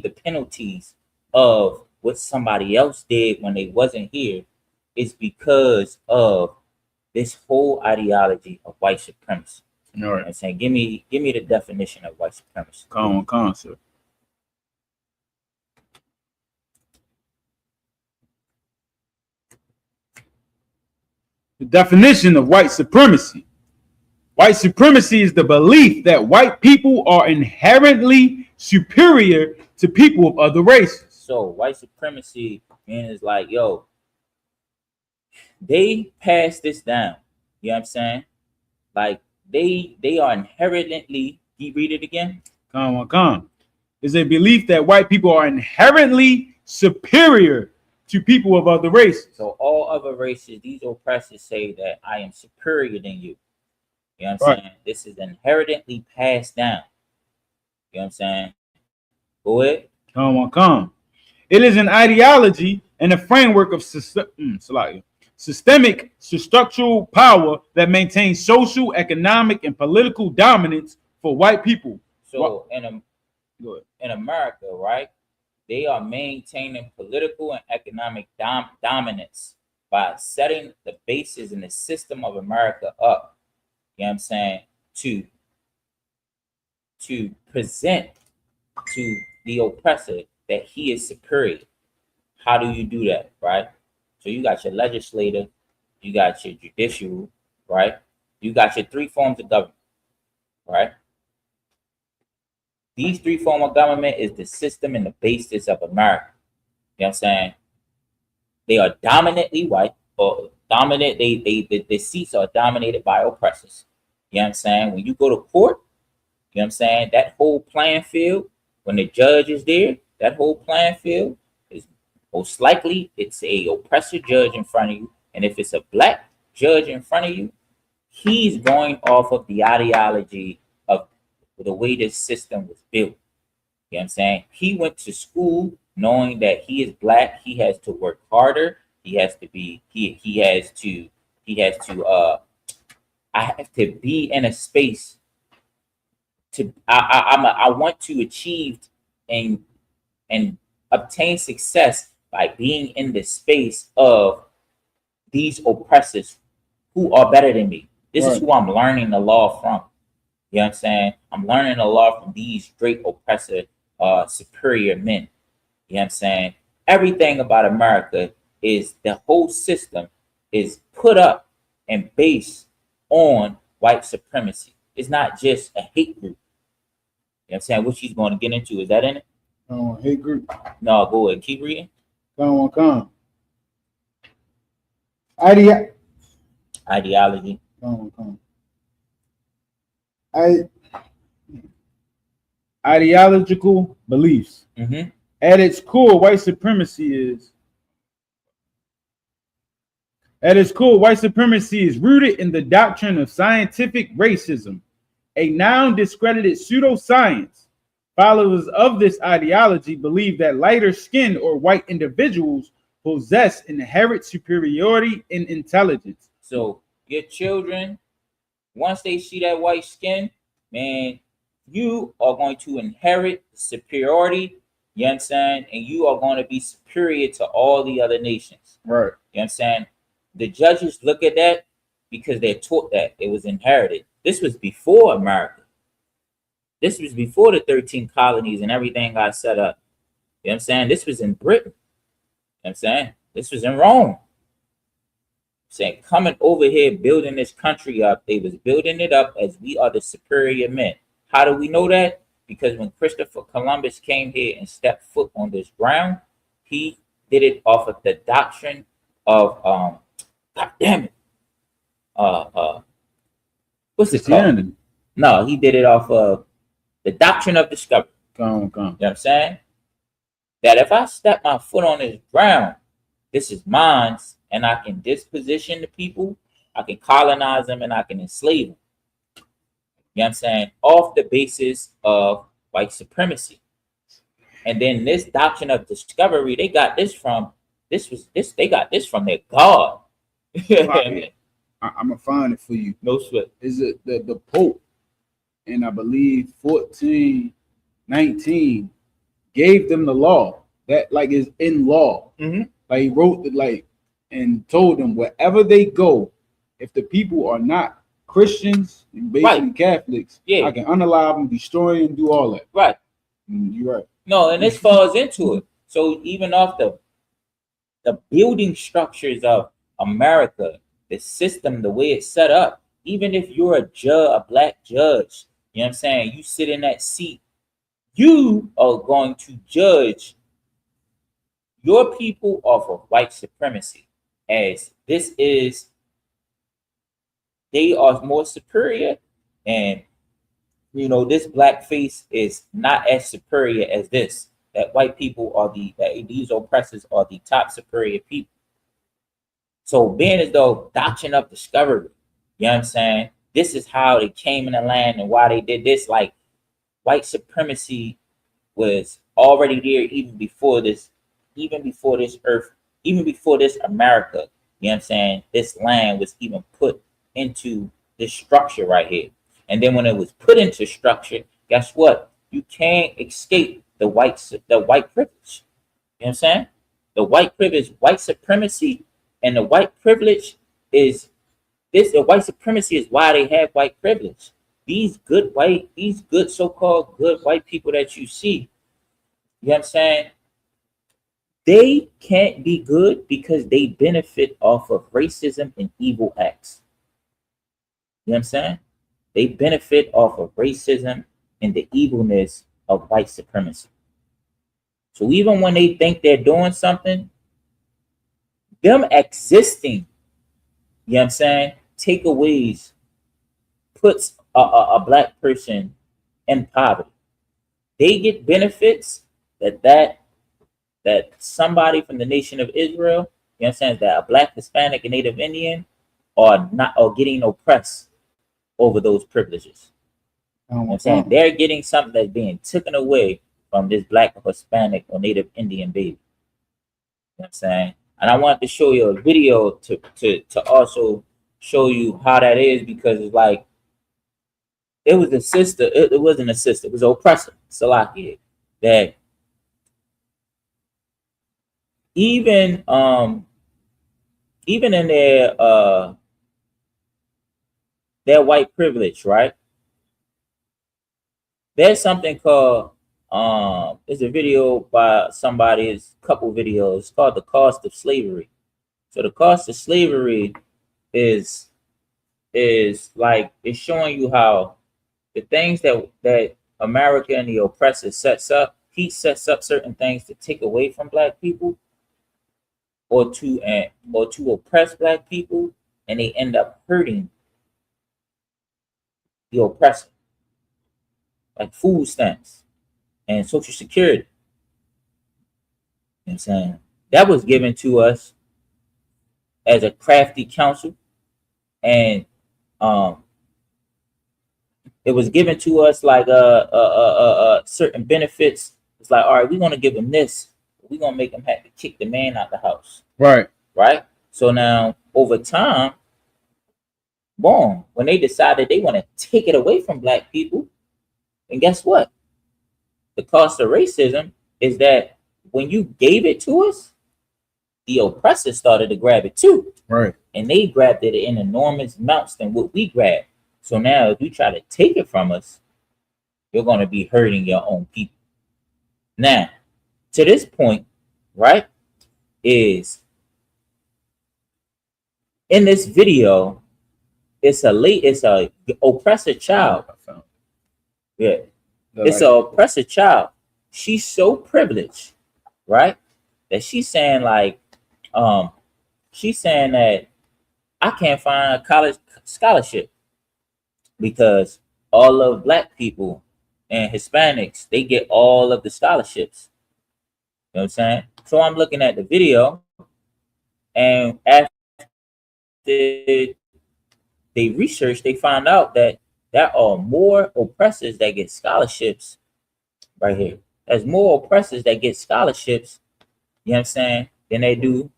penalties of what somebody else did when they wasn't here. It's because of this whole ideology of white supremacy. All right. I'm saying, give me the definition of white supremacy. Come on, sir. The definition of white supremacy. White supremacy is the belief that white people are inherently superior to people of other races. So white supremacy means like, yo, they passed this down. You know what I'm saying? Like they are inherently. Can you read it again? Come. Is a belief that white people are inherently superior to people of other races. So all other races, these oppressors say that I am superior than you. You know what I'm saying? This is inherently passed down. You know what I'm saying? Go ahead. Come. It is an ideology and a framework of systemic structural power that maintains social, economic, and political dominance for white people. So in America, right, they are maintaining political and economic dominance by setting the basis and the system of America up. You know what I'm saying? To present to the oppressor that he is superior. How do you do that, right? So you got your legislative, you got your judicial, right? You got your three forms of government, right? These three forms of government is the system and the basis of America. You know what I'm saying? They are dominantly white, or dominant, the seats are dominated by oppressors. You know what I'm saying? When you go to court, you know what I'm saying, that whole playing field, when the judge is there, that whole playing field is most likely it's a oppressor judge in front of you. And if it's a black judge in front of you, he's going off of the ideology of the way this system was built. You know what I'm saying? He went to school knowing that he is black, he has to work harder, I have to be in a space to I want to achieve and obtain success by being in the space of these oppressors who are better than me. This is who I'm learning the law from. You know what I'm saying? I'm learning the law from these great oppressor, superior men. You know what I'm saying? Everything about America is the whole system is put up and based on white supremacy. It's not just a hate group. You know what I'm saying? What she's going to get into. Is that in it? Hate group. No, go ahead. Keep reading. Come. Ideology. Come. Ideological beliefs. Mm-hmm. At its core, white supremacy is rooted in the doctrine of scientific racism, a now discredited pseudoscience. Followers of this ideology believe that lighter skinned or white individuals possess inherent superiority in intelligence. So your children, once they see that white skin, man, you are going to inherit superiority. You know what I'm saying? And you are going to be superior to all the other nations. Right. You know what I'm saying? The judges look at that because they're taught that it was inherited. This was before America. This was before the 13 colonies and everything got set up. You know what I'm saying? This was in Britain. You know what I'm saying? This was in Rome. Saying coming over here, building this country up, they was building it up as we are the superior men. How do we know that? Because when Christopher Columbus came here and stepped foot on this ground, he did it off of the doctrine of God damn it. What's it called? No, he did it off of the doctrine of discovery. Come. You know what I'm saying? That if I step my foot on this ground, this is mine, and I can disposition the people, I can colonize them, and I can enslave them. You know what I'm saying? Off the basis of white supremacy. And then this doctrine of discovery, they got this from they got this from their God. I'm gonna find it for you. No sweat. Is it the Pope? And I believe 1419 gave them the law that like is in law. Mm-hmm. Like he wrote it and told them wherever they go, if the people are not Christians and basically Catholics. Yeah. I can unalive them, destroy them, do all that. Right. You're right. No, and this falls into it. So even off the building structures of America, the system, the way it's set up, even if you're a black judge, you know what I'm saying, you sit in that seat, you are going to judge your people off of white supremacy, as they are more superior, and this black face is not as superior as this. That white people are these oppressors are the top superior people. So being as though doctrine of discovery, you know what I'm saying? This is how they came in the land and why they did this. Like white supremacy was already there even before this earth, even before this America, you know what I'm saying? This land was even put into this structure right here. And then when it was put into structure, guess what? You can't escape the white privilege. You know what I'm saying? The white privilege, white supremacy, and the white privilege is this. The white supremacy is why they have white privilege. These good so-called good white people that you see, you know what I'm saying? They can't be good because they benefit off of racism and evil acts. You know what I'm saying? They benefit off of racism and the evilness of white supremacy. So even when they think they're doing something, them existing, you know what I'm saying, takeaways puts a black person in poverty. They get benefits that somebody from the nation of Israel, you know what I'm saying, that a black, Hispanic, and Native Indian are getting oppressed over those privileges. You know what I'm saying? They're getting something that's being taken away from this black or Hispanic or Native Indian baby. You know what I'm saying? And I wanted to show you a video to also show you how that is, because it's like it was a sister, it wasn't a sister, it was an oppressor, Salakia, that even in their white privilege, right? There's something called it's a video by somebody, it's a couple videos, it's called The Cost of Slavery. So the cost of slavery is like, it's showing you how the things that America and the oppressor sets up, he sets up certain things to take away from black people or to oppress black people, and they end up hurting the oppressor, like food stamps and Social Security. You know what I'm saying? That was given to us as a crafty counsel, and it was given to us like certain benefits. It's like, all right, we're gonna give them this. We're gonna make them have to kick the man out the house. Right. Right. So now over time, boom, when they decided they want to take it away from black people, and guess what? The cost of racism is that when you gave it to us, the oppressors started to grab it too. Right. And they grabbed it in enormous amounts than what we grabbed. So now if you try to take it from us, you're going to be hurting your own people. Now, to this point, right, is in this video, it's a oppressor child. Yeah. It's an oppressor child. She's so privileged, right? That she's saying like, she's saying that I can't find a college scholarship because all of black people and Hispanics, they get all of the scholarships. You know what I'm saying? So I'm looking at the video, and after they researched, they found out that there are more oppressors that get scholarships right here. There's more oppressors that get scholarships, you know what I'm saying, than they do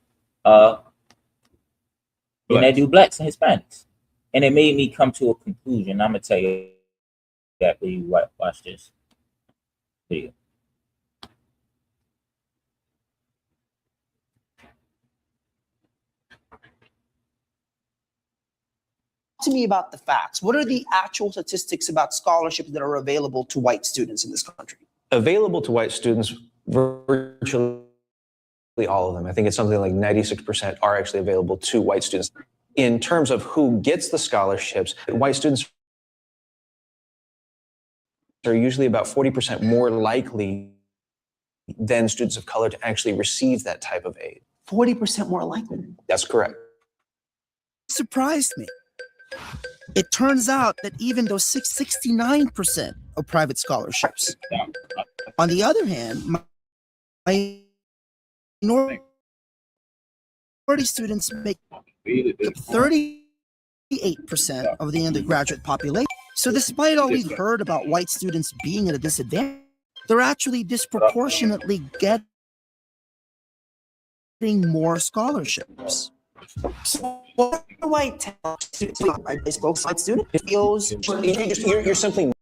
blacks and Hispanics. And it made me come to a conclusion. I'm gonna tell you that when you watch this video. to me about the facts. What are the actual statistics about scholarships that are available to white students in this country? Available to white students, virtually all of them. I think it's something like 96% are actually available to white students. In terms of who gets the scholarships, white students are usually about 40% more likely than students of color to actually receive that type of aid. 40% more likely. That's correct. Surprised me. It turns out that even though 69% of private scholarships, on the other hand, minority students make up 38% of the undergraduate population. So despite all we've heard about white students being at a disadvantage, they're actually disproportionately getting more scholarships. So what do I tell students? I spoke to white student. It feels You're simply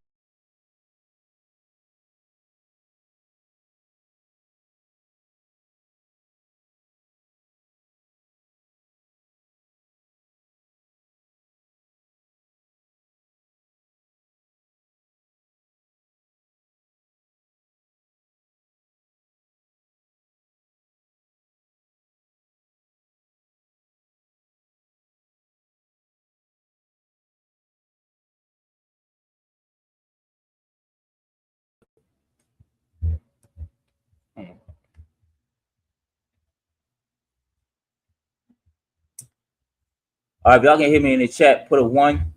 All right, if y'all can hear me in the chat, put a 1.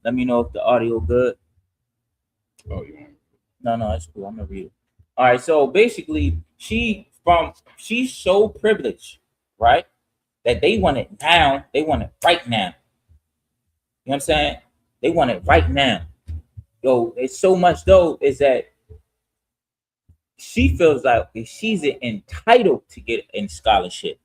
Let me know if the audio good. Oh, yeah. No, that's cool. I'm gonna read it. All right, so basically, she's so privileged, right? That they want it now. They want it right now. You know what I'm saying? They want it right now. Yo, it's so much though, is that she feels like she's entitled to get in scholarship.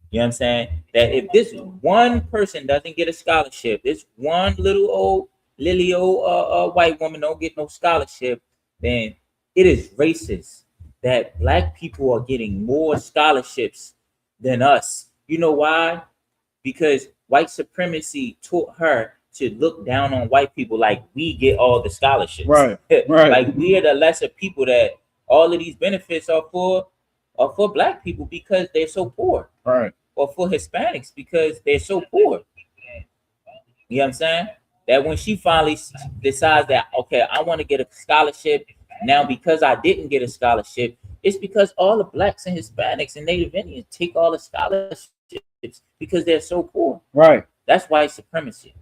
You know what I'm saying? That if this one person doesn't get a scholarship, this one little old white woman don't get no scholarship, then it is racist that black people are getting more scholarships than us. You know why? Because white supremacy taught her to look down on white people like we get all the scholarships. Right. Like we are the lesser people that all of these benefits are for black people because they're so poor. Right. Or for Hispanics because they're so poor. You know what I'm saying? That when she finally decides that, okay, I want to get a scholarship now because I didn't get a scholarship, it's because all the blacks and Hispanics and Native Indians take all the scholarships because they're so poor. Right. That's white supremacy.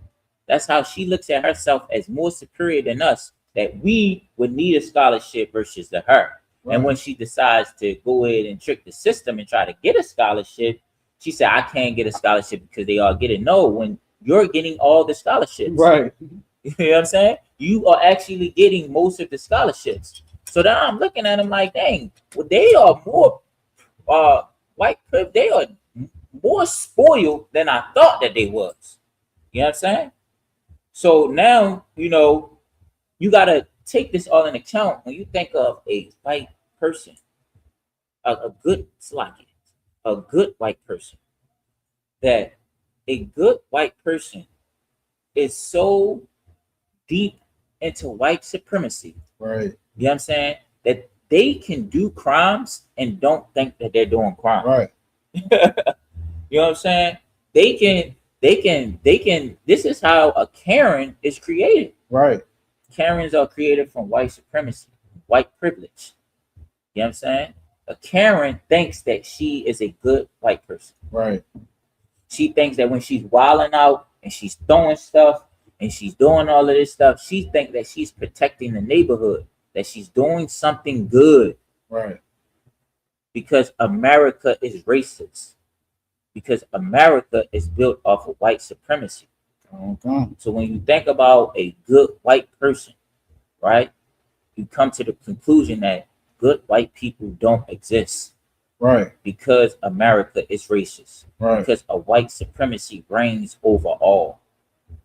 That's how she looks at herself as more superior than us, that we would need a scholarship versus to her. Right. And when she decides to go ahead and trick the system and try to get a scholarship, she said, I can't get a scholarship because they all get it. No, when you're getting all the scholarships. Right. You know what I'm saying? You are actually getting most of the scholarships. So now I'm looking at them like, dang, well, they are more white privilege. They are more spoiled than I thought that they was. You know what I'm saying? So now, you know, you got to take this all in account when you think of a white person, a good slocky. A good white person, that a good white person is so deep into white supremacy. Right. You know what I'm saying? That they can do crimes and don't think that they're doing crime. Right. You know what I'm saying? They can, this is how a Karen is created. Right. Karens are created from white supremacy, white privilege. You know what I'm saying? A Karen thinks that she is a good white person. Right. She thinks that when she's wilding out and she's throwing stuff and she's doing all of this stuff, she thinks that she's protecting the neighborhood, that she's doing something good. Right. Because America is racist. Because America is built off of white supremacy. Okay. So when you think about a good white person, right, you come to the conclusion that good white people don't exist. Right. Because America is racist. Right. Because a white supremacy reigns over all. You know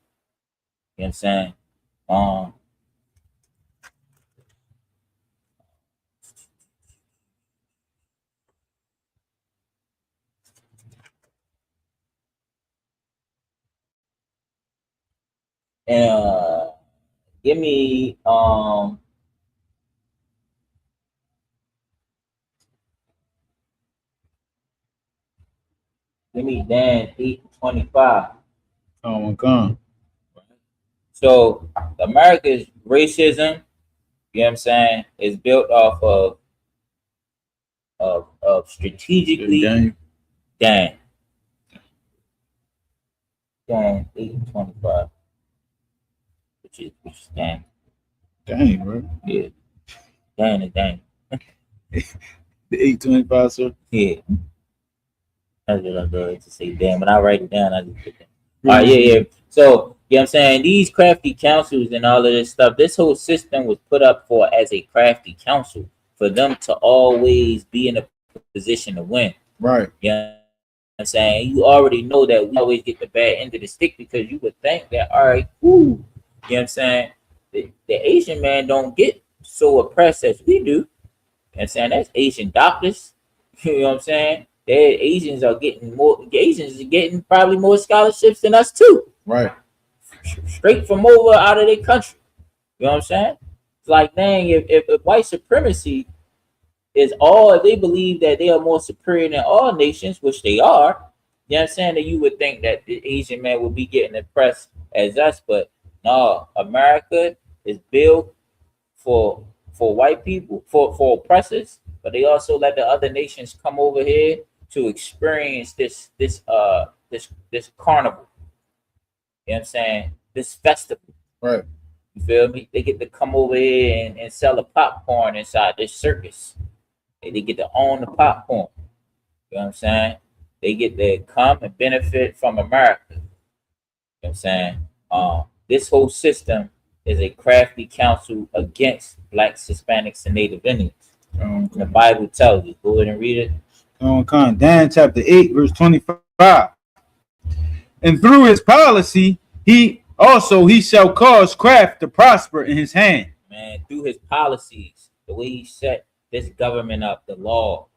what I'm saying? And give me Dan 8:25. Come. So America's racism, you know what I'm saying, is built off of strategically Dan 8:25, which is Dan. Dang, bro. Yeah. Dan is Dan. The 8:25, sir. Yeah. That's what I'm going to say, Dan. When I write it down, I just put that. All right, yeah. So, you know what I'm saying? These crafty councils and all of this stuff, this whole system was put up for as a crafty council for them to always be in a position to win. Right. You know what I'm saying? You already know that we always get the bad end of the stick because you would think that, all right, cool. You know what I'm saying? The Asian man don't get so oppressed as we do. You know what I'm saying? That's Asian doctors. You know what I'm saying? Asians are getting probably more scholarships than us too. Right. Straight from over out of their country. You know what I'm saying? It's like, dang, if white supremacy is all, if they believe that they are more superior than all nations, which they are, you know what I'm saying, that you would think that the Asian man would be getting oppressed as us, but no, America is built for white people, for oppressors, but they also let the other nations come over here to experience this carnival. You know what I'm saying? This festival. Right. You feel me? They get to come over here and sell a popcorn inside this circus. They get to own the popcorn. You know what I'm saying? They get to come and benefit from America. You know what I'm saying? This whole system is a crafty counsel against blacks, Hispanics, and Native Indians. The Bible tells you. Go ahead and read it. Dan chapter 8, verse 25. And through his policy, he shall cause craft to prosper in his hand. Man, through his policies, the way he set this government up, the law,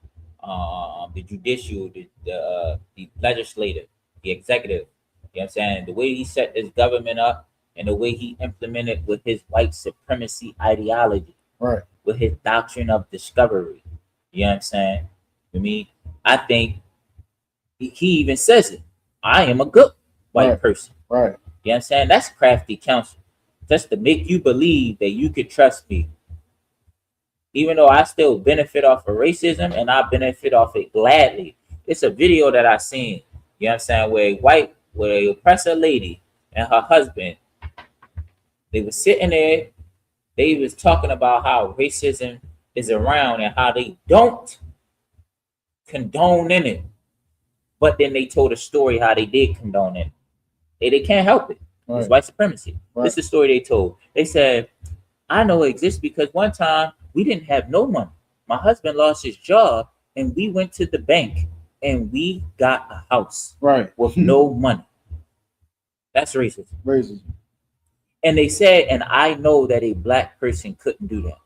the judicial, the legislative, the executive. You know what I'm saying? The way he set this government up and the way he implemented with his white supremacy ideology. Right. With his doctrine of discovery. You know what I'm saying? To me, I think he even says it. I am a good white person. Right. You know what I'm saying? That's crafty counsel. Just to make you believe that you could trust me. Even though I still benefit off of racism and I benefit off it gladly. It's a video that I seen, you know what I'm saying, where a oppressor lady and her husband, they were sitting there, they was talking about how racism is around and how they don't condone in it. But then they told a story how they did condone it. They can't help it. Right. It's white supremacy. Right. This is the story they told. They said, I know it exists because one time we didn't have no money. My husband lost his job and we went to the bank and we got a house with no money. That's racism. Racism. And they said, and I know that a black person couldn't do that.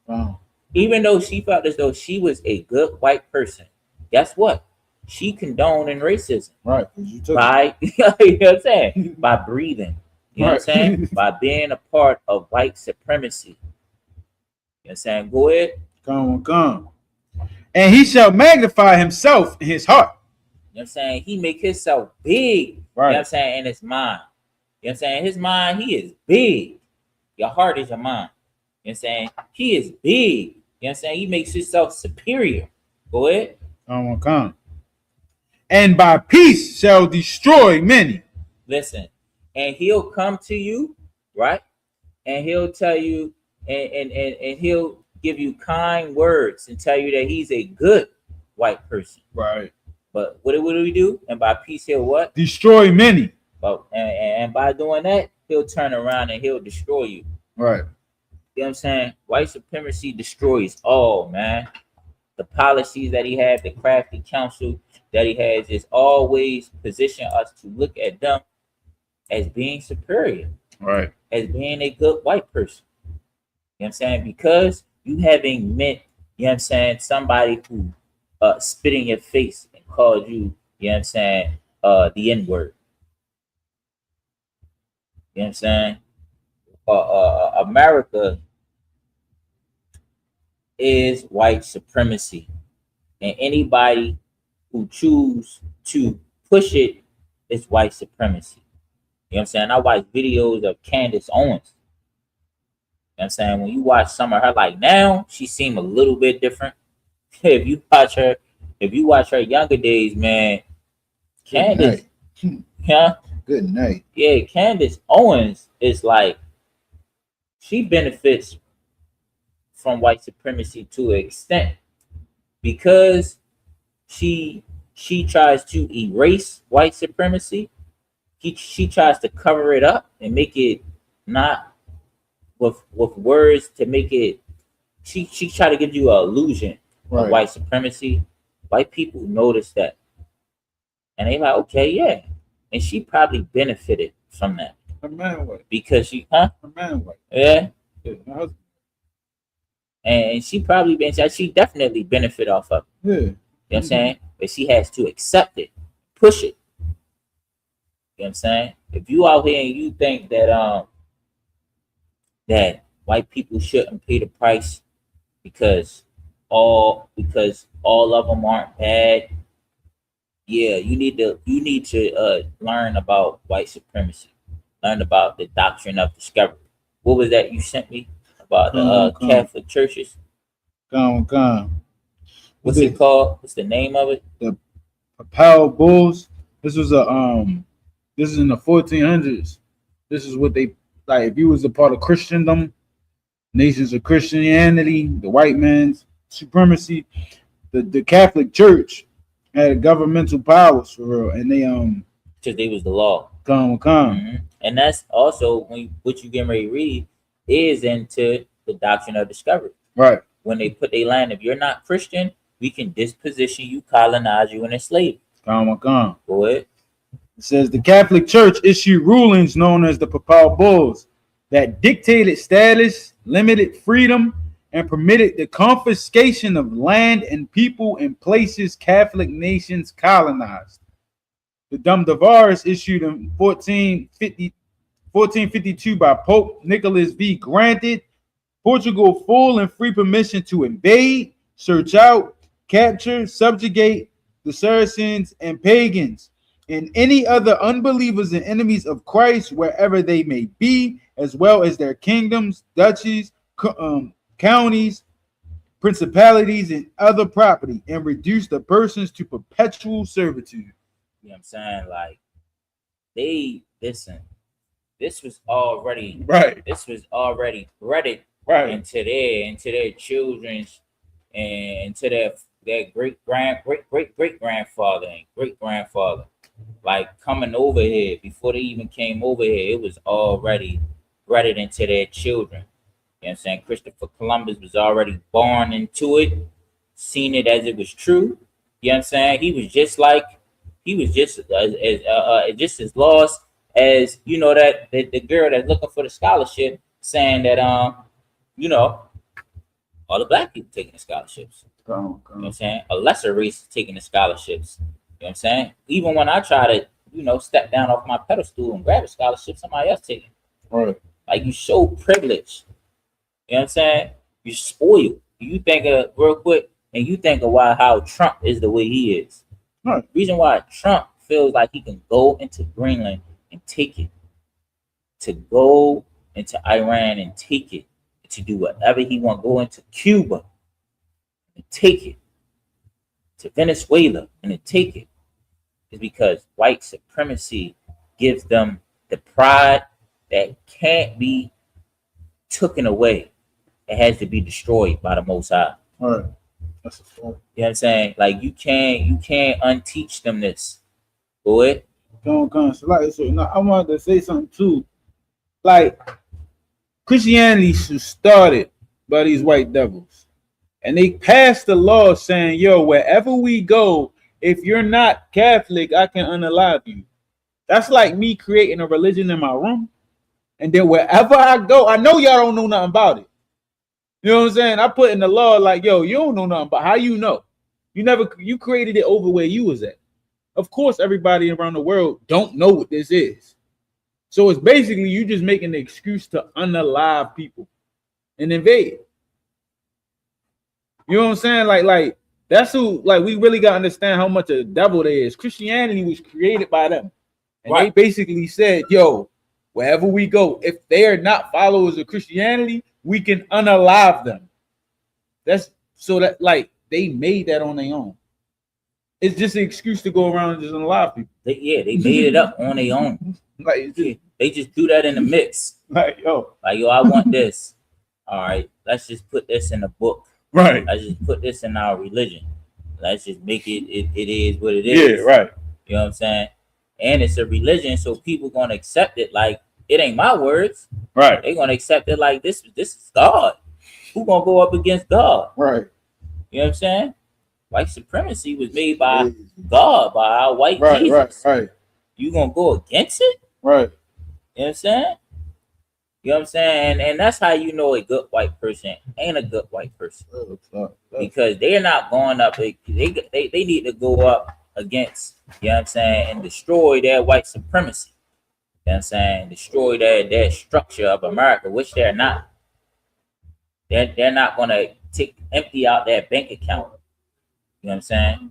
Wow. Even though she felt as though she was a good white person, guess what? She condoned in racism. Right. By, you know what I'm saying? By breathing. You know what I'm saying? By being a part of white supremacy. You know what I'm saying? Go ahead. Come. And he shall magnify himself in his heart. You know what I'm saying? He make himself big. You know what I'm saying? In his mind. You know what I'm saying? His mind, he is big. Your heart is your mind. You know what I'm saying? He is big. You know what I'm saying? He makes himself superior. Go ahead. Come. And by peace shall destroy many. Listen, and he'll come to you, right? And he'll tell you, and he'll give you kind words and tell you that he's a good white person. Right. But what do we do? And by peace, he'll what? Destroy many. But and by doing that, he'll turn around and he'll destroy you. Right. You know what I'm saying? White supremacy destroys all, man. The policies that he had, the crafty counsel that he has, is always position us to look at them as being superior. Right. As being a good white person. You know what I'm saying? Because you haven't met, you know what I'm saying, somebody who spit in your face and called you, you know what I'm saying, the N-word. You know what I'm saying? America is white supremacy, and anybody who choose to push it is white supremacy. You know what I'm saying? I watch videos of Candace Owens. You know what I'm saying? When you watch some of her, like now, she seem a little bit different. If you watch her younger days, man, Candace, yeah, good night. Yeah, Candace Owens is like, she benefits from white supremacy to an extent because she tries to erase white supremacy. She tries to cover it up and make it not with words to make it. She try to give you an illusion of white supremacy. White people notice that, and they like, okay, yeah, and she probably benefited from that. Her man white. Because she, huh? Her man white. Yeah. My husband. And she definitely benefit off of it. Yeah. You know what I'm saying? But she has to accept it, push it. You know what I'm saying? If you out here and you think that that white people shouldn't pay the price because all of them aren't bad, yeah, you need to learn about white supremacy, learn about the doctrine of discovery. What was that you sent me about the Catholic churches? What's it called? What's the name of it? The Papal Bulls. This was this is in the 1400s. This is what they like. If you was a part of Christendom, nations of Christianity, the white man's supremacy, the Catholic Church had governmental powers for real, and they because they was the law. Mm-hmm. And that's also what you getting ready to read is into the doctrine of discovery. Right. When they put their land, if you're not Christian, we can disposition you, colonize you, and enslave you. Go ahead. It says the Catholic Church issued rulings known as the Papal Bulls that dictated status, limited freedom, and permitted the confiscation of land and people in places Catholic nations colonized. The Dumdavars issued in 1452 by Pope Nicholas V granted Portugal full and free permission to invade, search out, capture, subjugate the Saracens and pagans and any other unbelievers and enemies of Christ wherever they may be, as well as their kingdoms, duchies, counties, principalities, and other property, and reduce the persons to perpetual servitude. You know what I'm saying? Like, this was already right. This was already threaded into their children's and to their great grandfather and great grandfather. Like, coming over here before they even came over here, it was already threaded into their children. You know what I'm saying? Christopher Columbus was already born into it, seen it as it was true. You know what I'm saying? He was just as lost as, you know, that the girl that's looking for the scholarship, saying that all the black people taking the scholarships. You know what I'm saying? A lesser race is taking the scholarships. You know what I'm saying? Even when I try to, step down off my pedestal and grab a scholarship, somebody else taking it. Right. Like, you show privilege. You know what I'm saying? You spoiled. You think of real quick, and you think of how Trump is the way he is. Right. The reason why Trump feels like he can go into Greenland and take it, to go into Iran and take it, to do whatever he want, go into Cuba and take it, to Venezuela and then take it, is because white supremacy gives them the pride that can't be taken away. It has to be destroyed by the Most High. All right. That's a fact. You know what I'm saying? Like, you can't unteach them this. Go ahead. So I wanted to say something too. Like, Christianity started by these white devils, and they passed the law saying, "Yo, wherever we go, if you're not Catholic, I can unalive you." That's like me creating a religion in my room, and then wherever I go, I know y'all don't know nothing about it. You know what I'm saying? I put in the law like, yo, you don't know nothing, but how you know? You created it over where you was at. Of course, everybody around the world don't know what this is. So it's basically you just making the excuse to unalive people and invade. You know what I'm saying? Like that's who. Like we really gotta understand how much a devil there is. Christianity was created by them, and they basically said, "Yo, wherever we go, if they are not followers of Christianity, we can unalive them." That's so that like they made that on their own. It's just an excuse to go around and just unalive people. They made it up on their own. Like they just do that in the mix. Like yo, I want this. All right, let's just put this in a book. Right. Let's just put this in our religion. Let's just make it is what it is. Yeah, right. You know what I'm saying? And it's a religion, so people gonna accept it like it ain't my words. Right. They gonna accept it like this is God. Who gonna go up against God? Right. You know what I'm saying? White supremacy was made by God, by our white Jesus. Right. You gonna go against it? Right. You know what I'm saying? You know what I'm saying? And that's how you know a good white person ain't a good white person. Because they're not going up. They need to go up against, you know what I'm saying, and destroy their white supremacy. You know what I'm saying? Destroy their structure of America, which they're not. They're not gonna empty out their bank account. You know what I'm saying?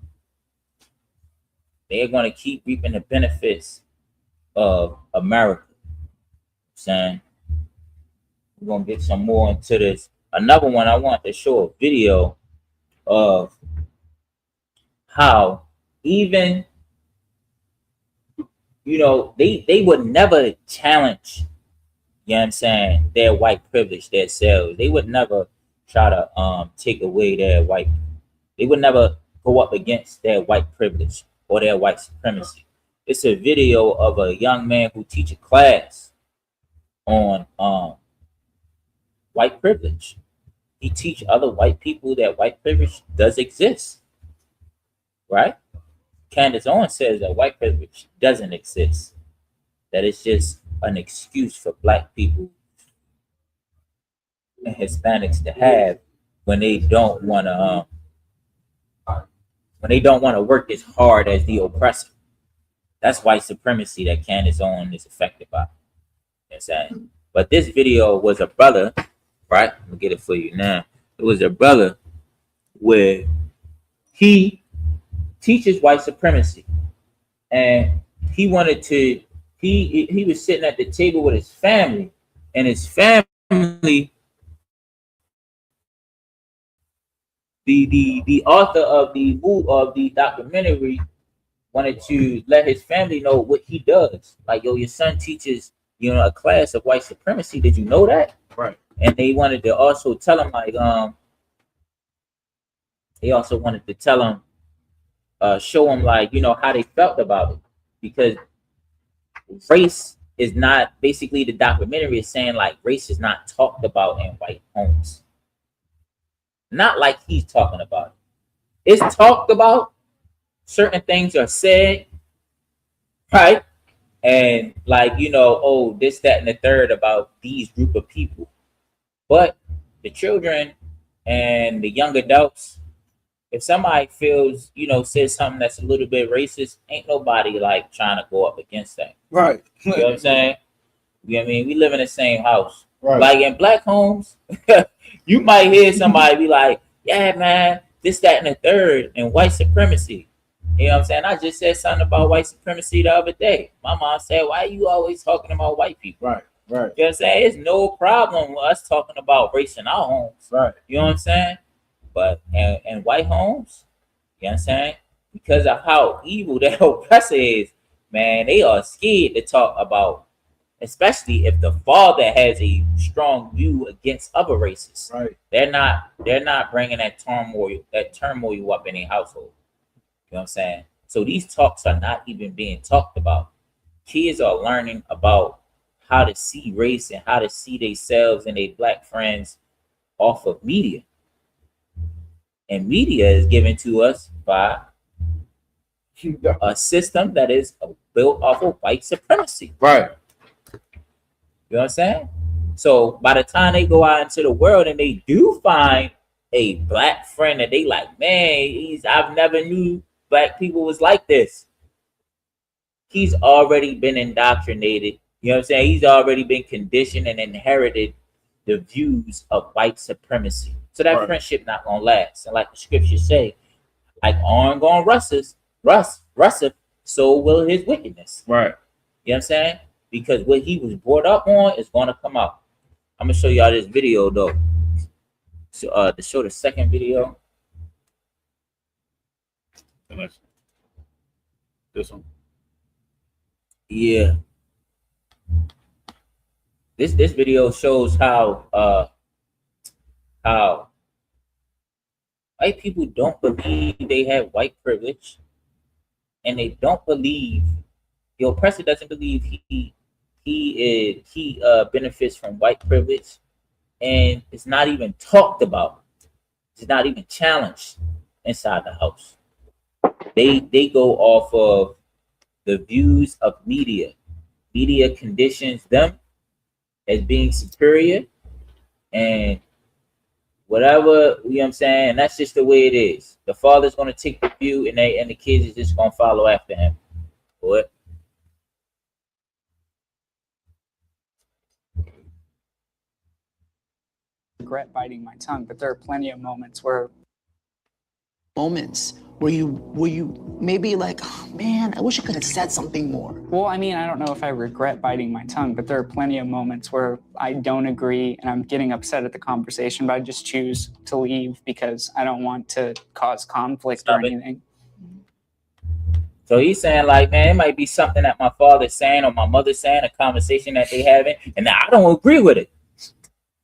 They're gonna keep reaping the benefits of America. You know what I'm saying? We're gonna get some more into this. Another one, I want to show a video of how even, you know, they would never challenge, you know what I'm saying, their white privilege themselves. They would never try to take away their white. They would never go up against their white privilege or their white supremacy. It's a video of a young man who teach a class on white privilege. He teach other white people that white privilege does exist, right? Candace Owens says that white privilege doesn't exist, that it's just an excuse for black people and Hispanics to have when they don't want to work as hard as the oppressor. That's white supremacy that Candace Owens is affected by. You know what I'm saying? But this video was a brother, right? I'm gonna get it for you now. It was a brother where he teaches white supremacy, and he wanted to. He was sitting at the table with his family, and his family, the author of the documentary, wanted to let his family know what he does. Like, yo, your son teaches, you know, a class of white supremacy. Did you know that? Right. And they wanted to also tell him, like, they also wanted to tell him, show him, like, you know, how they felt about it, because race is not, basically the documentary is saying, like, race is not talked about in white homes. Not like he's talking about it. It's talked about. Certain things are said, right? And, like, you know, oh, this, that, and the third about these group of people. But the children and the young adults, if somebody feels, you know, says something that's a little bit racist, ain't nobody like trying to go up against that. Right. You know what I'm saying? You know what I mean? We live in the same house. Right. Like in black homes, you might hear somebody be like, yeah, man, this, that, and the third, and white supremacy. You know what I'm saying? I just said something about white supremacy the other day. My mom said, why are you always talking about white people? Right. You know what I'm saying? It's no problem with us talking about race in our homes. Right. You know what I'm saying? But in white homes, you know what I'm saying? Because of how evil that oppressor is, man, they are scared to talk about, especially if the father has a strong view against other races. Right. They're not bringing that turmoil up in their household. You know what I'm saying? So these talks are not even being talked about. Kids are learning about how to see race and how to see themselves and their black friends off of media. And media is given to us by a system that is built off of white supremacy. Right. You know what I'm saying? So by the time they go out into the world and they do find a black friend that they like, man, I've never knew black people was like this. He's already been indoctrinated. You know what I'm saying? He's already been conditioned and inherited the views of white supremacy. So that friendship not gonna last. And like the scriptures say, like on going rusteth, so will his wickedness. Right. You know what I'm saying? Because what he was brought up on is gonna come out. I'm gonna show y'all this video though. So to show the second video. This one. Yeah. This video shows how white people don't believe they have white privilege, and they don't believe the oppressor doesn't believe he benefits from white privilege, and it's not even talked about. It's not even challenged inside the house. They go off of the views of media. Media conditions them as being superior and whatever, you know what I'm saying? And that's just the way it is. The father's gonna take the view and the kids is just gonna follow after him. What? Regret biting my tongue, but there are plenty of moments where you maybe like, oh, man, I wish I could have said something more. Well, I mean, I don't know if I regret biting my tongue, but there are plenty of moments where I don't agree and I'm getting upset at the conversation, but I just choose to leave because I don't want to cause conflict or anything. So he's saying like, man, it might be something that my father's saying or my mother's saying, a conversation that they having, and I don't agree with it.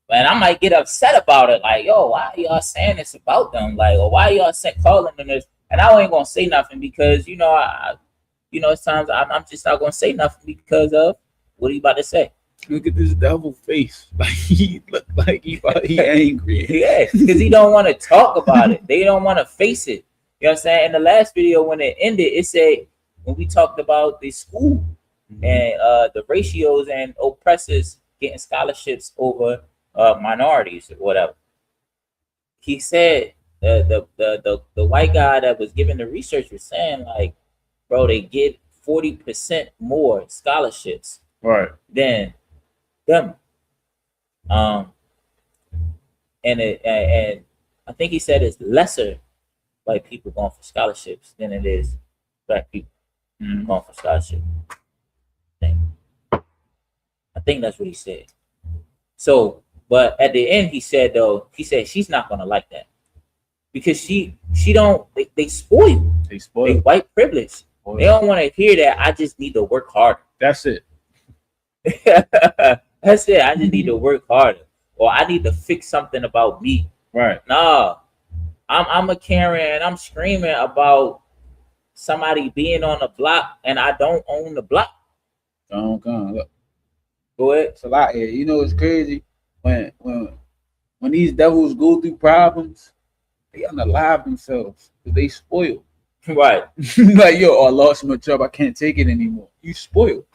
And I might get upset about it, like, yo, why are y'all saying this about them? Like, or why y'all calling them this? And I ain't gonna say nothing because, it's times I'm just not gonna say nothing because of what are you about to say? Look at this devil face. Like he look like he angry. Yeah, because he don't want to talk about it. They don't want to face it. You know what I'm saying? In the last video, when it ended, it said when we talked about the school and the ratios and oppressors getting scholarships over minorities or whatever. He said the white guy that was giving the research was saying like, bro, they get 40% more scholarships than them. And I think he said it's lesser white people going for scholarships than it is black people going for scholarships. I think that's what he said. So, but at the end, he said she's not gonna like that because she don't. They spoil. They white privilege. They don't want to hear that. I just need to work harder. That's it. That's it. I just need to work harder, or I need to fix something about me. Right. Nah, I'm a Karen. I'm screaming about somebody being on the block, and I don't own the block. Don't come. Look. Go ahead. It's a lot here. You know, it's crazy when these devils go through problems, they unalive themselves because they spoiled. Right. Like, yo, I lost my job. I can't take it anymore. You spoiled.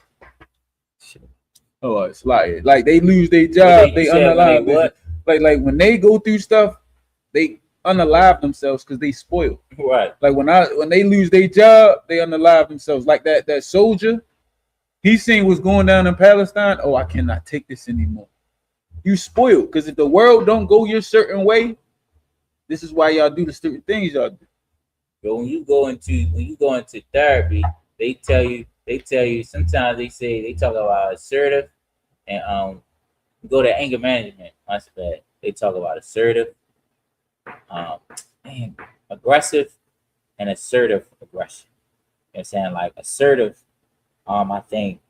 Oh, it's like they lose their job. They unalive. Like when they go through stuff, they unalive themselves because they spoiled. Right. Like when they lose their job, they unalive themselves. Like that soldier, he seen what's going down in Palestine. Oh, I cannot take this anymore. You spoiled because if the world don't go your certain way, this is why y'all do the stupid things y'all do. But when you go into therapy, they tell you sometimes they talk about assertive and go to anger management. That's bad. They talk about assertive, aggressive, and assertive aggression. You know what I'm saying? Like assertive, I think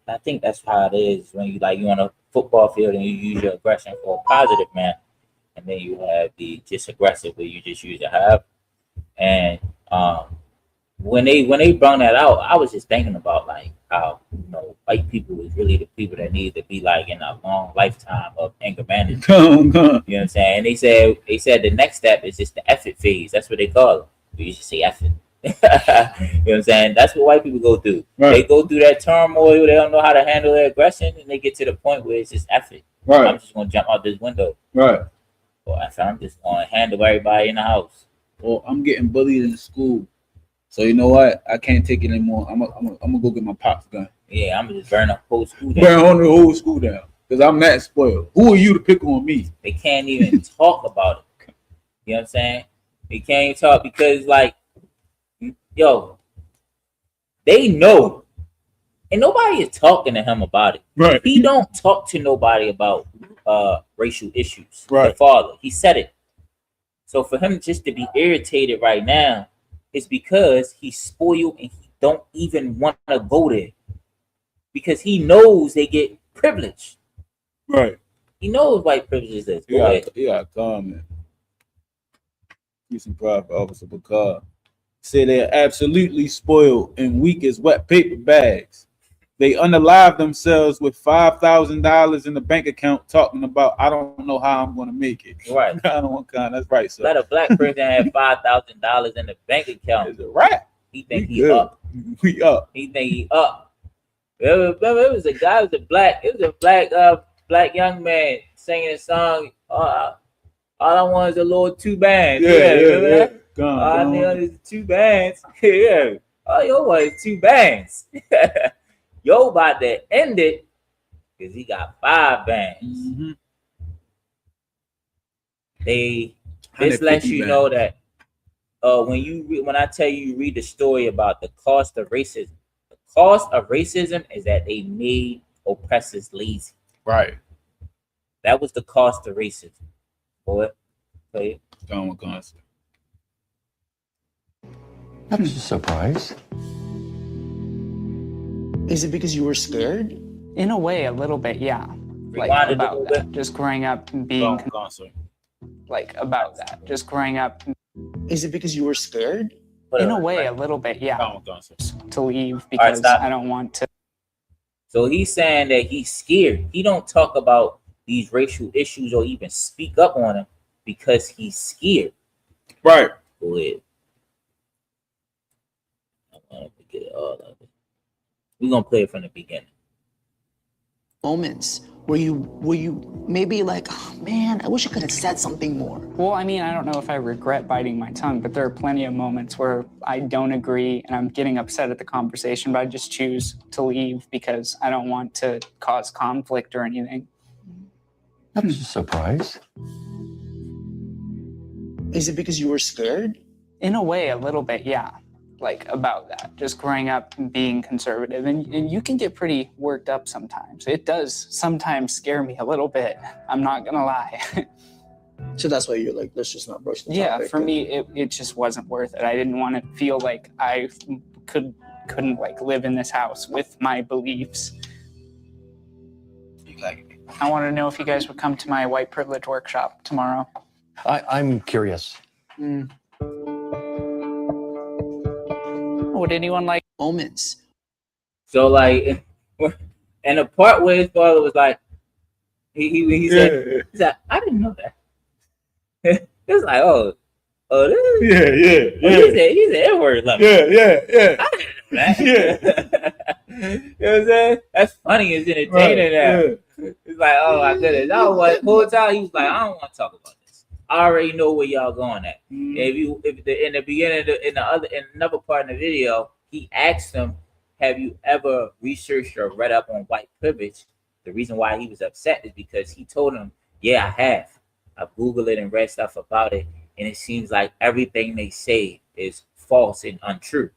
that's how it is when you on a football field and you use your aggression for a positive man, and then you have the just aggressive where you just use your have. And when they brought that out, I was just thinking about like how white people is really the people that need to be like in a long lifetime of anger management. You know what I'm saying? And they said the next step is just the effort phase. That's what they call it. We used to say effort. You know what I'm saying? That's what white people go through. Right. They go through that turmoil. They don't know how to handle their aggression, and they get to the point where it's just effort. Right. I'm just gonna jump out this window. Right. Or I'm just gonna handle everybody in the house. Well, I'm getting bullied in school, so you know what? I can't take it anymore. I'm gonna go get my pop's gun. Yeah, I'm gonna just burn the whole school down. Burn on the whole school down. Because I'm that spoiled. Who are you to pick on me? They can't even talk about it. You know what I'm saying? They can't even talk because, like, yo, they know. And nobody is talking to him about it. Right. He don't talk to nobody about racial issues. Right. The father. He said it. So for him just to be irritated right now is because he's spoiled and he don't even want to go there. Because he knows they get privilege. Right. He knows white privilege is this. Yeah, comment. Peace and pride for Officer Bakar. Say they're absolutely spoiled and weak as wet paper bags. They unalive themselves with $5,000 in the bank account talking about, I don't know how I'm going to make it. Right. I don't want kind. That's right, sir. Let a black person have $5,000 in the bank account. It's a rat. He think he good. up. We up. He think he up. It was a guy, it was a black young man singing a song. All I want is a little two bands. Remember that? All I need is two bands. Yeah. All you want is two bands. Yo about to end it because he got 5 bands. Mm-hmm. This lets you know that when I tell you read the story about the cost of racism. The cost of racism is that they made oppressors lazy. Right. That was the cost of racism. Boy, play it. I'm just surprised. Is it because you were scared? In a way, a little bit, yeah. Like Rewind it a about little that. Just growing up and being like about that. Just growing up. Is it because you were scared? In a way, a little bit, yeah. To leave because I don't want to. So he's saying that he's scared. He don't talk about these racial issues or even speak up on them because he's scared. Right. Go ahead. I want to get it all of it. We're gonna play it from the beginning. Moments where you maybe like, oh, man, I wish I could have said something more. Well, I mean, I don't know if I regret biting my tongue, but there are plenty of moments where I don't agree and I'm getting upset at the conversation, but I just choose to leave because I don't want to cause conflict or anything. I'm just surprised. Is it because you were scared? In a way, a little bit, yeah. Like about that, just growing up and being conservative, and you can get pretty worked up sometimes. It does sometimes scare me a little bit. I'm not gonna lie. So that's why you're like, let's just not brush the topic. Yeah, for me, it just wasn't worth it. I didn't want to feel like I couldn't like live in this house with my beliefs. Exactly. I want to know if you guys would come to my white privilege workshop tomorrow. I'm curious. Would anyone like moments? So like, and the part where his father was like, he said, I didn't know that. It's like, this is, he's an N-word level. Yeah. I didn't know that. You know what I'm saying? That's funny. It's entertaining now. It's like, oh my goodness. That was the whole time he was like, I don't want to talk about this. I already know where y'all going at. Mm-hmm. In the beginning, in another part of the video, he asked him, have you ever researched or read up on white privilege? The reason why he was upset is because he told him, yeah, I have. I've Googled it and read stuff about it, and it seems like everything they say is false and untrue.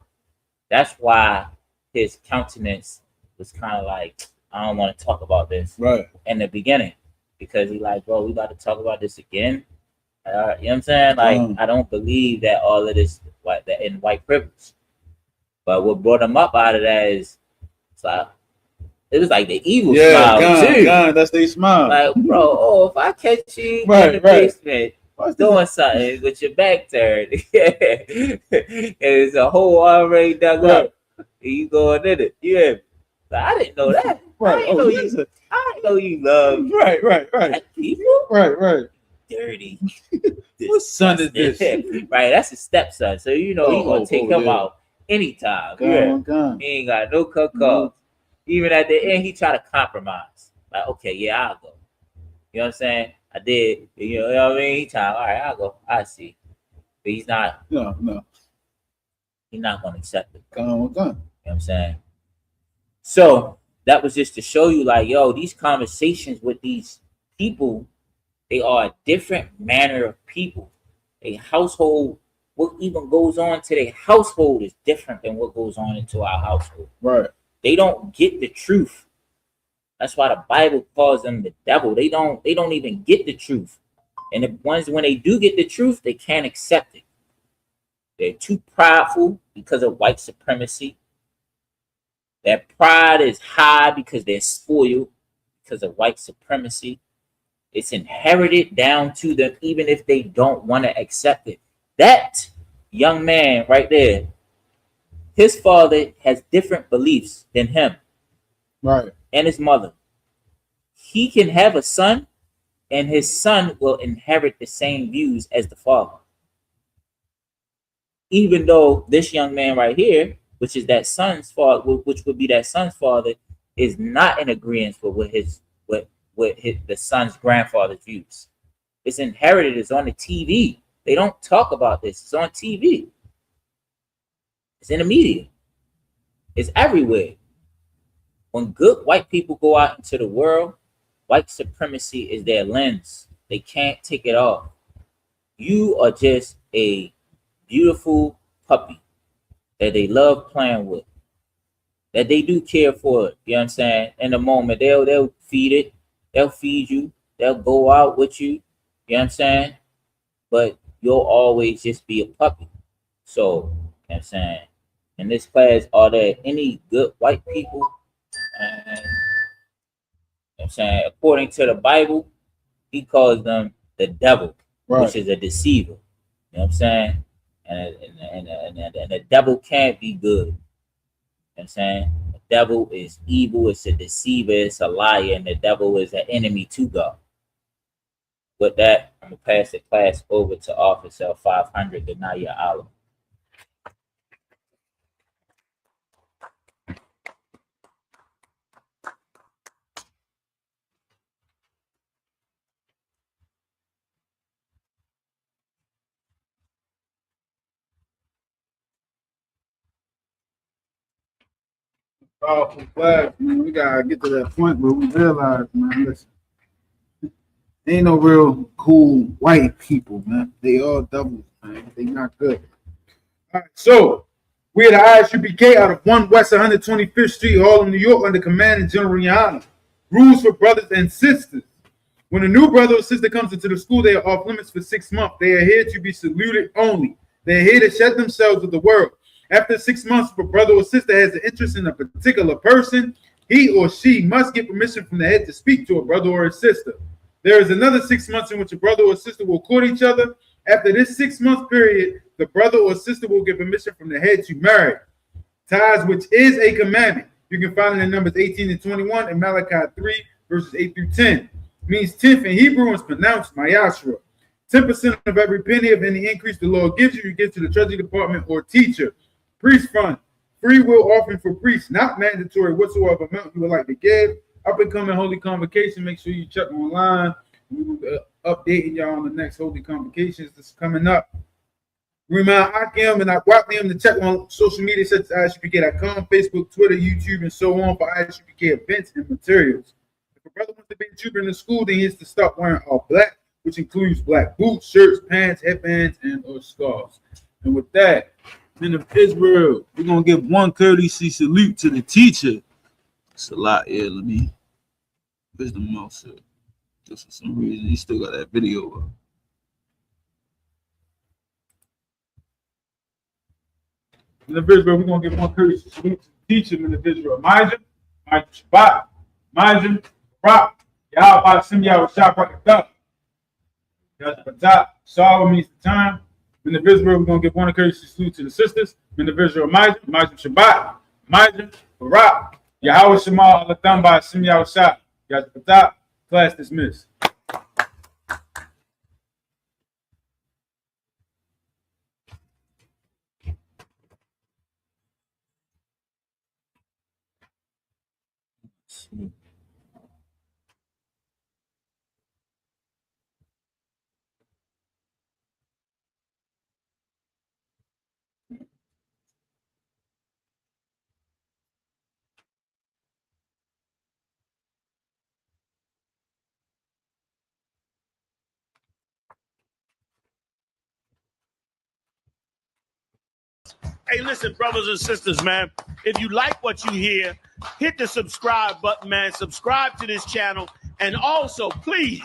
That's why his countenance was kind of like, I don't want to talk about this in the beginning, because he's like, bro, we got to talk about this again. You know what I'm saying? Like, I don't believe that all of this in white privilege. But what brought him up out of that is, it was like the evil smile too. That's their smile. Like, bro, if I catch you in the basement doing something with your back turned, and it's a hole already dug up, and you going in it. Yeah, but I didn't know that. I didn't know you love black people. Right. Dirty. What son is this? Right, that's his stepson. So you know he's gonna take him out anytime. He ain't got no cuckoos. Even at the end, he tried to compromise. Like, okay, yeah, I'll go. You know what I'm saying? I did. You know what I mean? He tried, all right, I'll go. I see. But he's not. No. He's not gonna accept it. You know what I'm saying? So that was just to show you, like, yo, these conversations with these people, they are a different manner of people. A household, what even goes on to their household is different than what goes on into our household. Right. They don't get the truth. That's why the Bible calls them the devil. They don't even get the truth. And the ones, when they do get the truth, they can't accept it. They're too prideful because of white supremacy. Their pride is high because they're spoiled because of white supremacy. It's inherited down to them, even if they don't want to accept it. That young man right there, his father has different beliefs than him. Right. And his mother. He can have a son, and his son will inherit the same views as the father. Even though this young man right here, which is that son's father, which would be that son's father, is not in agreement with the son's grandfather's views. It's inherited. It's on the TV. They don't talk about this. It's on TV. It's in the media. It's everywhere. When good white people go out into the world, white supremacy is their lens. They can't take it off. You are just a beautiful puppy that they love playing with, that they do care for it. You know what I'm saying? In the moment, they'll feed it. They'll feed you. They'll go out with you. You know what I'm saying? But you'll always just be a puppy. So, you know what I'm saying? In this class, are there any good white people? And, you know what I'm saying? According to the Bible, he calls them the devil, Right. which is a deceiver. You know what I'm saying? And the devil can't be good. You know what I'm saying? The devil is evil, it's a deceiver, it's a liar, and the devil is an enemy to God. With that, I'm gonna pass the class over to Officer 500, Ganaya Alam. Powerful flag, man. We gotta get to that point where we realize, man, listen, ain't no real cool white people, man. They all devils, man. They not good. All right, so we at the ISUPK out of 1 West 125th Street, Harlem, New York, under command of General Yana. Rules for brothers and sisters. When a new brother or sister comes into the school, they are off limits for 6 months. They are here to be saluted only. They are here to shed themselves with the world. After 6 months, if a brother or sister has an interest in a particular person, he or she must get permission from the head to speak to a brother or a sister. There is another 6 months in which a brother or sister will court each other. After this 6-month period, the brother or sister will get permission from the head to marry. Ties, which is a commandment. You can find it in Numbers 18 and 21 and Malachi 3, verses 8 through 10. Means 10th in Hebrew and is pronounced Mayashra. 10% of every penny of any increase the Lord gives you, you give to the Treasury Department or teacher. Priest fund. Free will offering for priests, not mandatory whatsoever amount you would like to give. Up and coming Holy Convocation. Make sure you check online. We will be updating y'all on the next Holy Convocations that's coming up. Remind Akim and Akwapnium to check on social media such as ISUPK.com, Facebook, Twitter, YouTube, and so on for ISUPK events and materials. If a brother wants to be a trooper in the school, then he has to stop wearing all black, which includes black boots, shirts, pants, headbands, and or scarves. And with that, men of Israel, we're going to give one courtesy salute to the teacher. Salat Elami. Wisdom Mouse. Just for some reason, he still got that video up. In the Israel, we're going to give one courtesy salute to the teacher in the Israel. Majah, Shabbat, Majah, Rock, Yahweh, Sim Yahweh, Shabbat, Yahweh, Sawa means the time. In the Israel, we're going to give one courtesy salute to the sisters. In the Israel, Majah, Shabbat, Majah, Rock, Yahweh, Shema, Alathamba, Sim Yahweh, Yahweh, class dismissed. Hey, listen, brothers and sisters, man. If you like what you hear, hit the subscribe button, man. Subscribe to this channel. And also, please,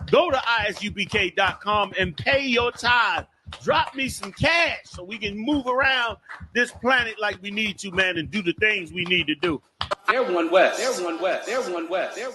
go to isupk.com and pay your tithe. Drop me some cash so we can move around this planet like we need to, man, and do the things we need to do. They're one West. They're one West. They're one West. They're